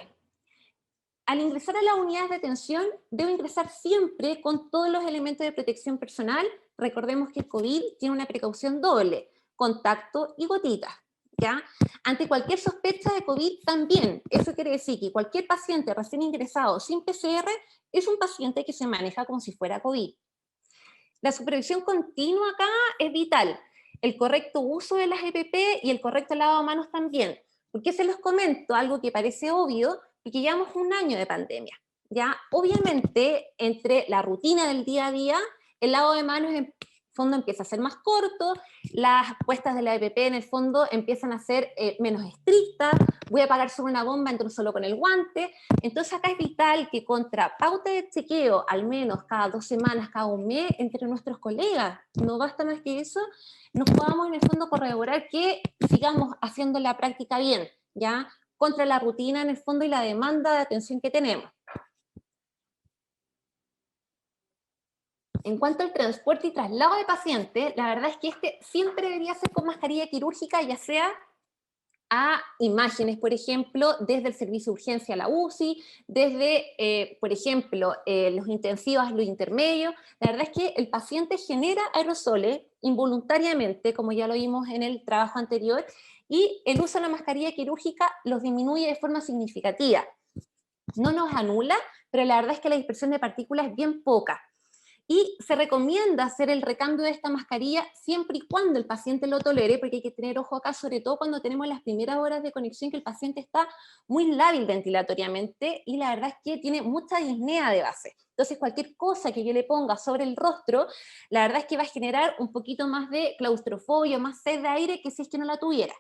Al ingresar a las unidades de atención, debo ingresar siempre con todos los elementos de protección personal. Recordemos que el COVID tiene una precaución doble, contacto y gotitas, ¿ya? Ante cualquier sospecha de COVID también, eso quiere decir que cualquier paciente recién ingresado sin PCR es un paciente que se maneja como si fuera COVID. La supervisión continua acá es vital. El correcto uso de las EPP y el correcto lavado de manos también. ¿Por qué se los comento? Algo que parece obvio, porque llevamos un año de pandemia. ¿Ya? Obviamente, entre la rutina del día a día, el lavado de manos en fondo empieza a ser más corto, las puestas de la EPP en el fondo empiezan a ser menos estrictas, voy a pagar sobre una bomba, entro solo con el guante. Entonces acá es vital que contra pauta de chequeo, al menos cada 2 semanas, cada un mes, entre nuestros colegas, no basta más que eso, nos podamos en el fondo corroborar que sigamos haciendo la práctica bien, ¿ya? Contra la rutina en el fondo y la demanda de atención que tenemos. En cuanto al transporte y traslado de pacientes, la verdad es que este siempre debería ser con mascarilla quirúrgica, ya sea a imágenes, por ejemplo, desde el servicio de urgencia a la UCI, desde, por ejemplo, los intensivos a los intermedios. La verdad es que el paciente genera aerosoles involuntariamente, como ya lo vimos en el trabajo anterior, y el uso de la mascarilla quirúrgica los disminuye de forma significativa. No nos anula, pero la verdad es que la dispersión de partículas es bien poca. Y se recomienda hacer el recambio de esta mascarilla siempre y cuando el paciente lo tolere, porque hay que tener ojo acá, sobre todo cuando tenemos las primeras horas de conexión, que el paciente está muy lábil ventilatoriamente y la verdad es que tiene mucha disnea de base. Entonces cualquier cosa que yo le ponga sobre el rostro, la verdad es que va a generar un poquito más de claustrofobia, más sed de aire que si es que no la tuviera.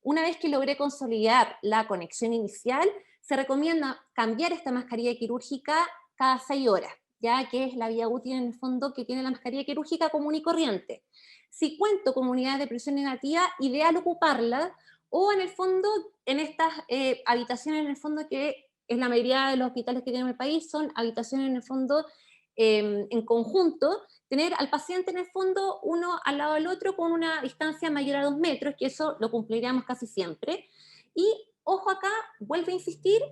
Una vez que logré consolidar la conexión inicial, se recomienda cambiar esta mascarilla quirúrgica cada 6 horas. Ya que es la vía útil en el fondo que tiene la mascarilla quirúrgica común y corriente. Si cuento con unidades de presión negativa, ideal ocuparla, o en el fondo, en estas habitaciones en el fondo que es la mayoría de los hospitales que tienen en el país, son habitaciones en el fondo en conjunto, tener al paciente en el fondo uno al lado del otro con una distancia mayor a 2 metros, que eso lo cumpliríamos casi siempre. Y ojo acá, vuelvo a insistir,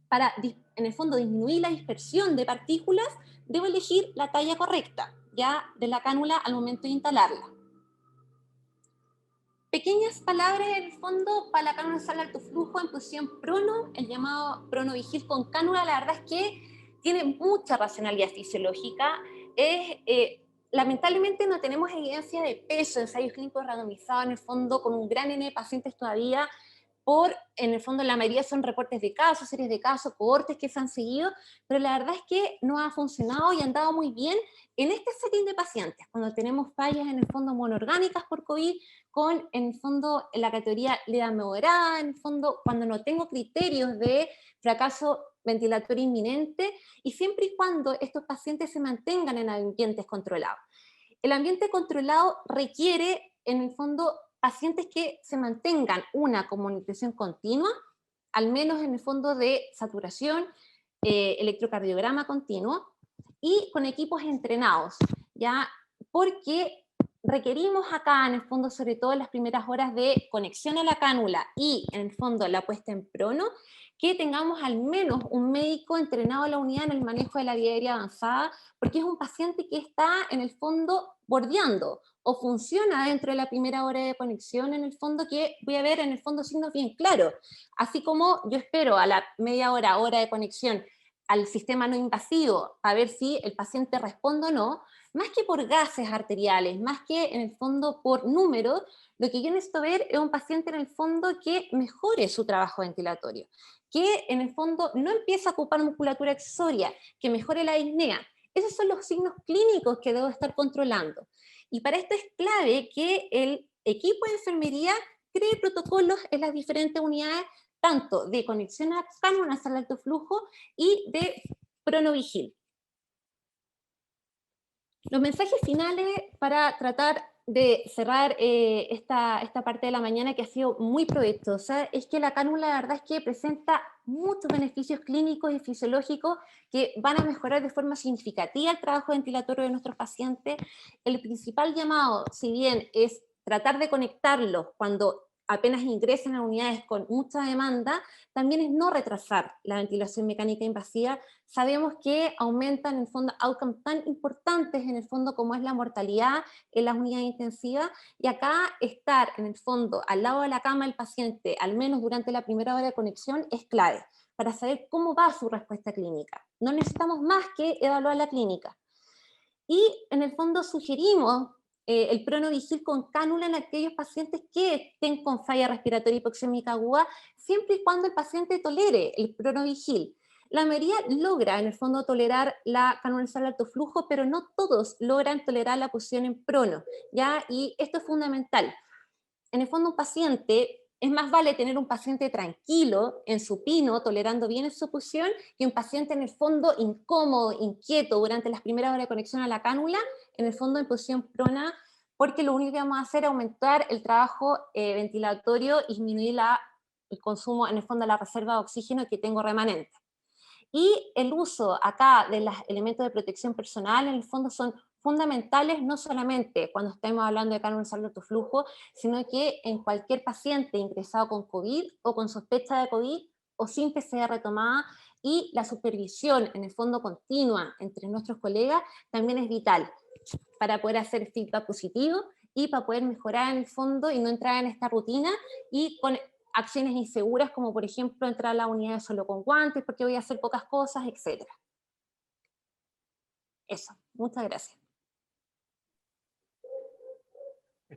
para en el fondo, disminuir la dispersión de partículas, debo elegir la talla correcta, ya de la cánula al momento de instalarla. Pequeñas palabras en el fondo para la cánula nasal de alto flujo en posición prono, el llamado pronovigil con cánula. La verdad es que tiene mucha racionalidad fisiológica. Lamentablemente no tenemos evidencia de peso, ensayos clínicos randomizados en el fondo con un gran N de pacientes todavía, en el fondo la mayoría son reportes de casos, series de casos, cohortes que se han seguido, pero la verdad es que no ha funcionado y ha andado muy bien en este setting de pacientes, cuando tenemos fallas en el fondo monoorgánicas por COVID, con en el fondo la categoría leda moderada, en el fondo cuando no tengo criterios de fracaso ventilatorio inminente, y siempre y cuando estos pacientes se mantengan en ambientes controlados. El ambiente controlado requiere, en el fondo, pacientes que se mantengan una comunicación continua, al menos en el fondo de saturación, electrocardiograma continuo, y con equipos entrenados, ¿ya? Porque requerimos acá, en el fondo, sobre todo en las primeras horas de conexión a la cánula y, en el fondo, la puesta en prono, que tengamos al menos un médico entrenado en la unidad en el manejo de la vía aérea avanzada, porque es un paciente que está, en el fondo, bordeando, o funciona dentro de la primera hora de conexión, en el fondo, que voy a ver, en el fondo, signos bien claros. Así como yo espero a la media hora, hora de conexión, al sistema no invasivo, a ver si el paciente responde o no, más que por gases arteriales, más que en el fondo por números, lo que yo necesito ver es un paciente en el fondo que mejore su trabajo ventilatorio, que en el fondo no empiece a ocupar musculatura accesoria, que mejore la disnea. Esos son los signos clínicos que debo estar controlando. Y para esto es clave que el equipo de enfermería cree protocolos en las diferentes unidades, tanto de conexión a cánula nasal de alto flujo y de pronovigil. Los mensajes finales para tratar de cerrar esta parte de la mañana, que ha sido muy provechosa, es que la cánula, la verdad es que presenta muchos beneficios clínicos y fisiológicos que van a mejorar de forma significativa el trabajo ventilatorio de nuestros pacientes. El principal llamado, si bien es tratar de conectarlos cuando apenas ingresen a unidades con mucha demanda, también es no retrasar la ventilación mecánica invasiva. Sabemos que aumentan en el fondo outcomes tan importantes en el fondo como es la mortalidad en las unidades intensivas, y acá estar en el fondo al lado de la cama del paciente, al menos durante la primera hora de conexión, es clave para saber cómo va su respuesta clínica. No necesitamos más que evaluar la clínica. Y en el fondo sugerimos el pronovigil con cánula en aquellos pacientes que estén con falla respiratoria hipoxémica aguda, siempre y cuando el paciente tolere el pronovigil. La mayoría logra en el fondo tolerar la cánula nasal de alto flujo, pero no todos logran tolerar la posición en prono, ¿ya? Y esto es fundamental. En el fondo un paciente, es más vale tener un paciente tranquilo, en supino, tolerando bien su posición, que un paciente en el fondo incómodo, inquieto durante las primeras horas de conexión a la cánula, en el fondo en posición prona, porque lo único que vamos a hacer es aumentar el trabajo ventilatorio y disminuir el consumo, en el fondo, de la reserva de oxígeno que tengo remanente. Y el uso acá de los elementos de protección personal, en el fondo, son fundamentales no solamente cuando estemos hablando de cánula nasal de alto flujo, sino que en cualquier paciente ingresado con COVID o con sospecha de COVID o sin PCR tomada, y la supervisión en el fondo continua entre nuestros colegas también es vital para poder hacer feedback positivo y para poder mejorar en el fondo y no entrar en esta rutina y con acciones inseguras, como por ejemplo entrar a la unidad solo con guantes porque voy a hacer pocas cosas, etc. Eso, muchas gracias.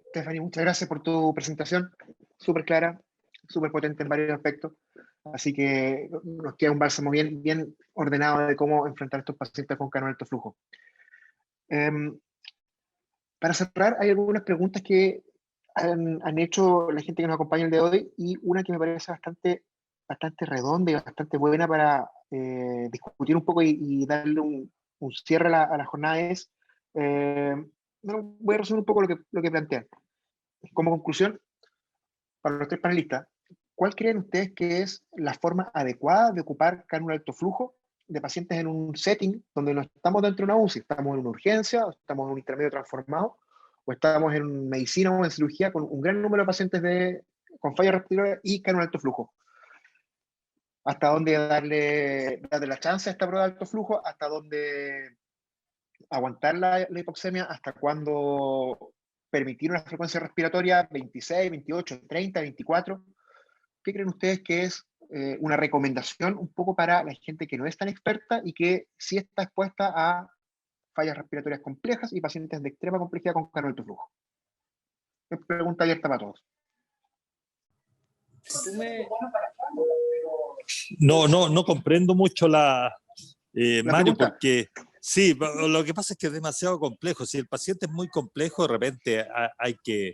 Stephanie, muchas gracias por tu presentación, súper clara, súper potente en varios aspectos, así que nos queda un bálsamo bien ordenado de cómo enfrentar a estos pacientes con cánula de alto flujo. Para cerrar, hay algunas preguntas que han hecho la gente que nos acompaña el día de hoy, y una que me parece bastante redonda y bastante buena para discutir un poco y darle un cierre a la jornada es, voy a resumir un poco lo que plantean. Como conclusión, para los tres panelistas, ¿cuál creen ustedes que es la forma adecuada de ocupar cánula de alto flujo de pacientes en un setting donde no estamos dentro de una UCI, estamos en una urgencia, o estamos en un intermedio transformado, o estamos en medicina o en cirugía con un gran número de pacientes con falla respiratoria y cánula de alto flujo? hasta dónde darle la chance a esta prueba de alto flujo, hasta dónde aguantar la hipoxemia, hasta cuándo permitir una frecuencia respiratoria 26, 28, 30, 24. ¿Qué creen ustedes que es una recomendación un poco para la gente que no es tan experta y que sí está expuesta a fallas respiratorias complejas y pacientes de extrema complejidad con cargo de alto flujo? Es pregunta abierta para todos. No comprendo mucho La Mario, pregunta, porque sí, lo que pasa es que es demasiado complejo. Si el paciente es muy complejo, de repente hay que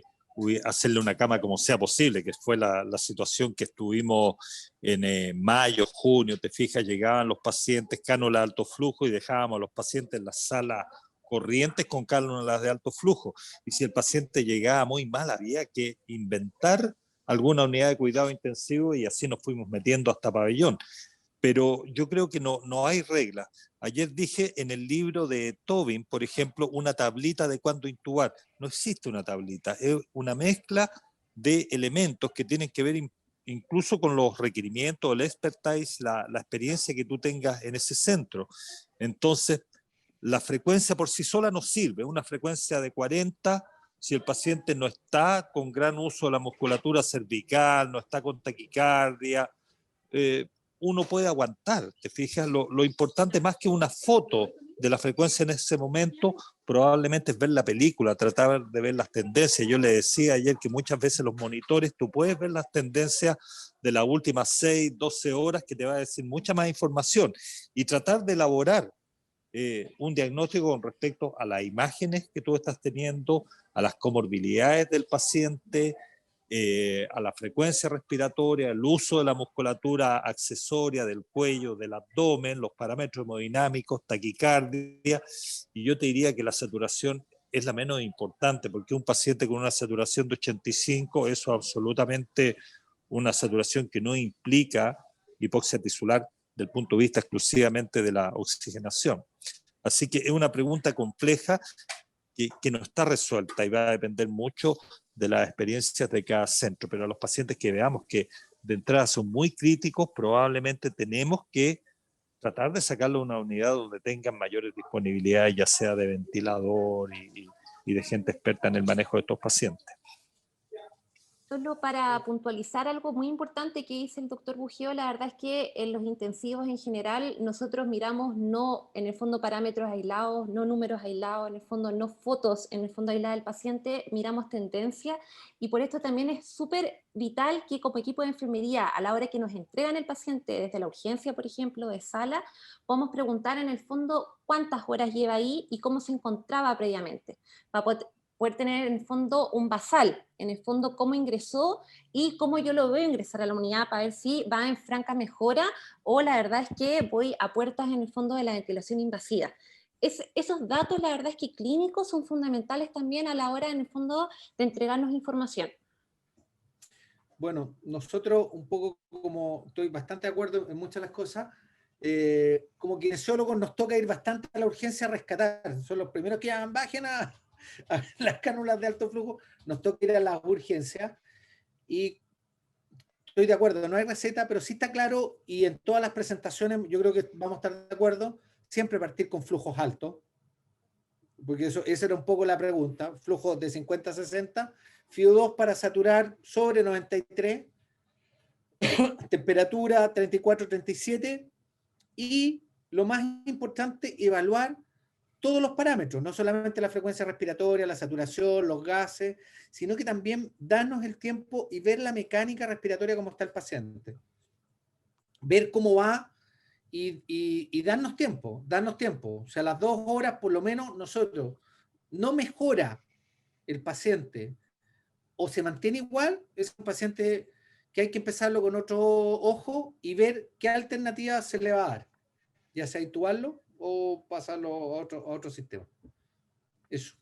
hacerle una cama como sea posible, que fue la situación que estuvimos en mayo, junio, te fijas, llegaban los pacientes cánulas de alto flujo y dejábamos a los pacientes en la sala corrientes con cánulas de alto flujo. Y si el paciente llegaba muy mal, había que inventar alguna unidad de cuidado intensivo y así nos fuimos metiendo hasta pabellón. Pero yo creo que no hay reglas. Ayer dije en el libro de Tobin, por ejemplo, una tablita de cuándo intubar. No existe una tablita, es una mezcla de elementos que tienen que ver incluso con los requerimientos, el expertise, la experiencia que tú tengas en ese centro. Entonces, la frecuencia por sí sola no sirve. Una frecuencia de 40, si el paciente no está con gran uso de la musculatura cervical, no está con taquicardia, uno puede aguantar, ¿te fijas? Lo importante más que una foto de la frecuencia en ese momento, probablemente es ver la película, tratar de ver las tendencias. Yo le decía ayer que muchas veces los monitores, tú puedes ver las tendencias de las últimas 6, 12 horas, que te va a decir mucha más información, y tratar de elaborar un diagnóstico con respecto a las imágenes que tú estás teniendo, a las comorbilidades del paciente, a la frecuencia respiratoria, el uso de la musculatura accesoria del cuello, del abdomen, los parámetros hemodinámicos, taquicardia, y yo te diría que la saturación es la menos importante, porque un paciente con una saturación de 85, eso es absolutamente una saturación que no implica hipoxia tisular del punto de vista exclusivamente de la oxigenación. Así que es una pregunta compleja que no está resuelta y va a depender mucho de las experiencias de cada centro, pero a los pacientes que veamos que de entrada son muy críticos, probablemente tenemos que tratar de sacarlo a una unidad donde tengan mayores disponibilidades, ya sea de ventilador y de gente experta en el manejo de estos pacientes. Solo para puntualizar algo muy importante que dice el doctor Buggio, la verdad es que en los intensivos en general nosotros miramos no en el fondo parámetros aislados, no números aislados, en el fondo no fotos, en el fondo aisladas del paciente, miramos tendencia y por esto también es súper vital que como equipo de enfermería a la hora que nos entregan el paciente desde la urgencia, por ejemplo, de sala, podamos preguntar en el fondo cuántas horas lleva ahí y cómo se encontraba previamente, para poder tener en el fondo un basal, en el fondo cómo ingresó y cómo yo lo veo ingresar a la unidad para ver si va en franca mejora o la verdad es que voy a puertas en el fondo de la ventilación invasiva. Esos datos, la verdad es que clínicos son fundamentales también a la hora en el fondo de entregarnos información. Bueno, nosotros un poco como estoy bastante de acuerdo en muchas de las cosas, como kinesiólogos nos toca ir bastante a la urgencia a rescatar, son los primeros que bajen a las cánulas de alto flujo, nos toca ir a las urgencias y estoy de acuerdo, no hay receta, pero sí está claro y en todas las presentaciones yo creo que vamos a estar de acuerdo, siempre partir con flujos altos, porque esa era un poco la pregunta, flujos de 50 a 60, FIO2 para saturar sobre 93, temperatura 34, 37 y lo más importante, evaluar todos los parámetros, no solamente la frecuencia respiratoria, la saturación, los gases, sino que también darnos el tiempo y ver la mecánica respiratoria cómo está el paciente. Ver cómo va y darnos tiempo. O sea, las 2 horas por lo menos nosotros no mejora el paciente o se mantiene igual, es un paciente que hay que empezarlo con otro ojo y ver qué alternativa se le va a dar, ya sea intubarlo o pasarlo a otro sistema. Eso.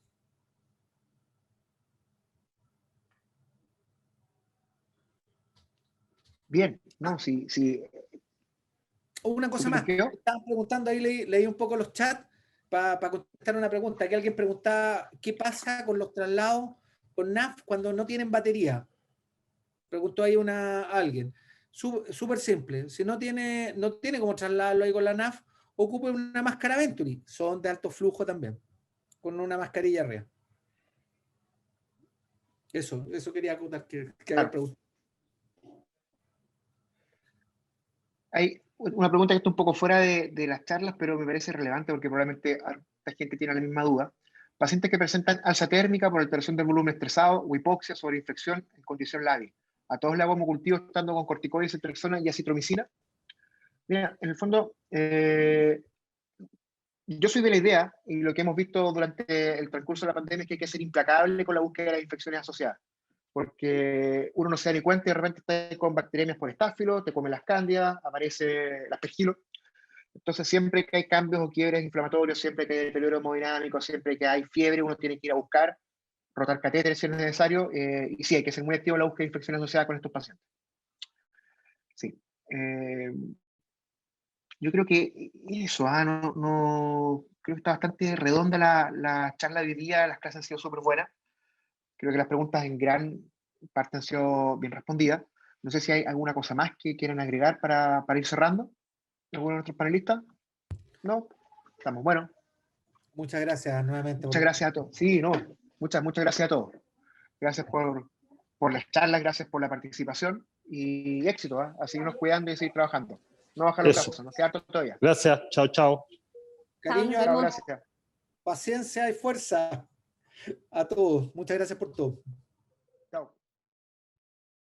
bien, no, sí, Una cosa más, estaban preguntando ahí, leí un poco los chats para contestar una pregunta, que alguien preguntaba qué pasa con los traslados con NAF cuando no tienen batería. Preguntó ahí alguien. Súper simple. Si no tiene como trasladarlo ahí con la NAF, ocupe una máscara Venturi. Son de alto flujo también, con una mascarilla arriba. Eso quería acotar que Claro. preguntado. Hay una pregunta que está un poco fuera de las charlas, pero me parece relevante porque probablemente la gente tiene la misma duda. Pacientes que presentan alza térmica por alteración del volumen estresado o hipoxia sobre infección en condición lábil. ¿A todos le hago hemocultivo estando con corticoides, ceftriaxona y acitromicina? Mira, en el fondo, yo soy de la idea, y lo que hemos visto durante el transcurso de la pandemia, es que hay que ser implacable con la búsqueda de las infecciones asociadas. Porque uno no se da ni cuenta y de repente está con bacteriemias por estáfilo, te comen las cándidas, aparece el aspergilo. Entonces, siempre que hay cambios o quiebres inflamatorios, siempre que hay deterioro hemodinámico, siempre que hay fiebre, uno tiene que ir a buscar, rotar catéteres si es necesario, y sí, hay que ser muy activo en la búsqueda de infecciones asociadas con estos pacientes. Sí. Yo creo que eso, creo que está bastante redonda la charla de hoy día, las clases han sido súper buenas. Creo que las preguntas en gran parte han sido bien respondidas. No sé si hay alguna cosa más que quieran agregar para ir cerrando. ¿Alguno de nuestros panelistas? No, estamos. Bueno, Muchas gracias nuevamente. muchas gracias a todos. Sí, no, muchas gracias a todos. Gracias por las charlas, gracias por la participación y éxito, ¿eh? A seguirnos cuidando y seguir trabajando. No bajar los Eso. brazos, nos queda harto todavía. Gracias, chao, chao. Cariño, Chao, nos vemos. Gracias. paciencia y fuerza a todos. Muchas gracias por todo.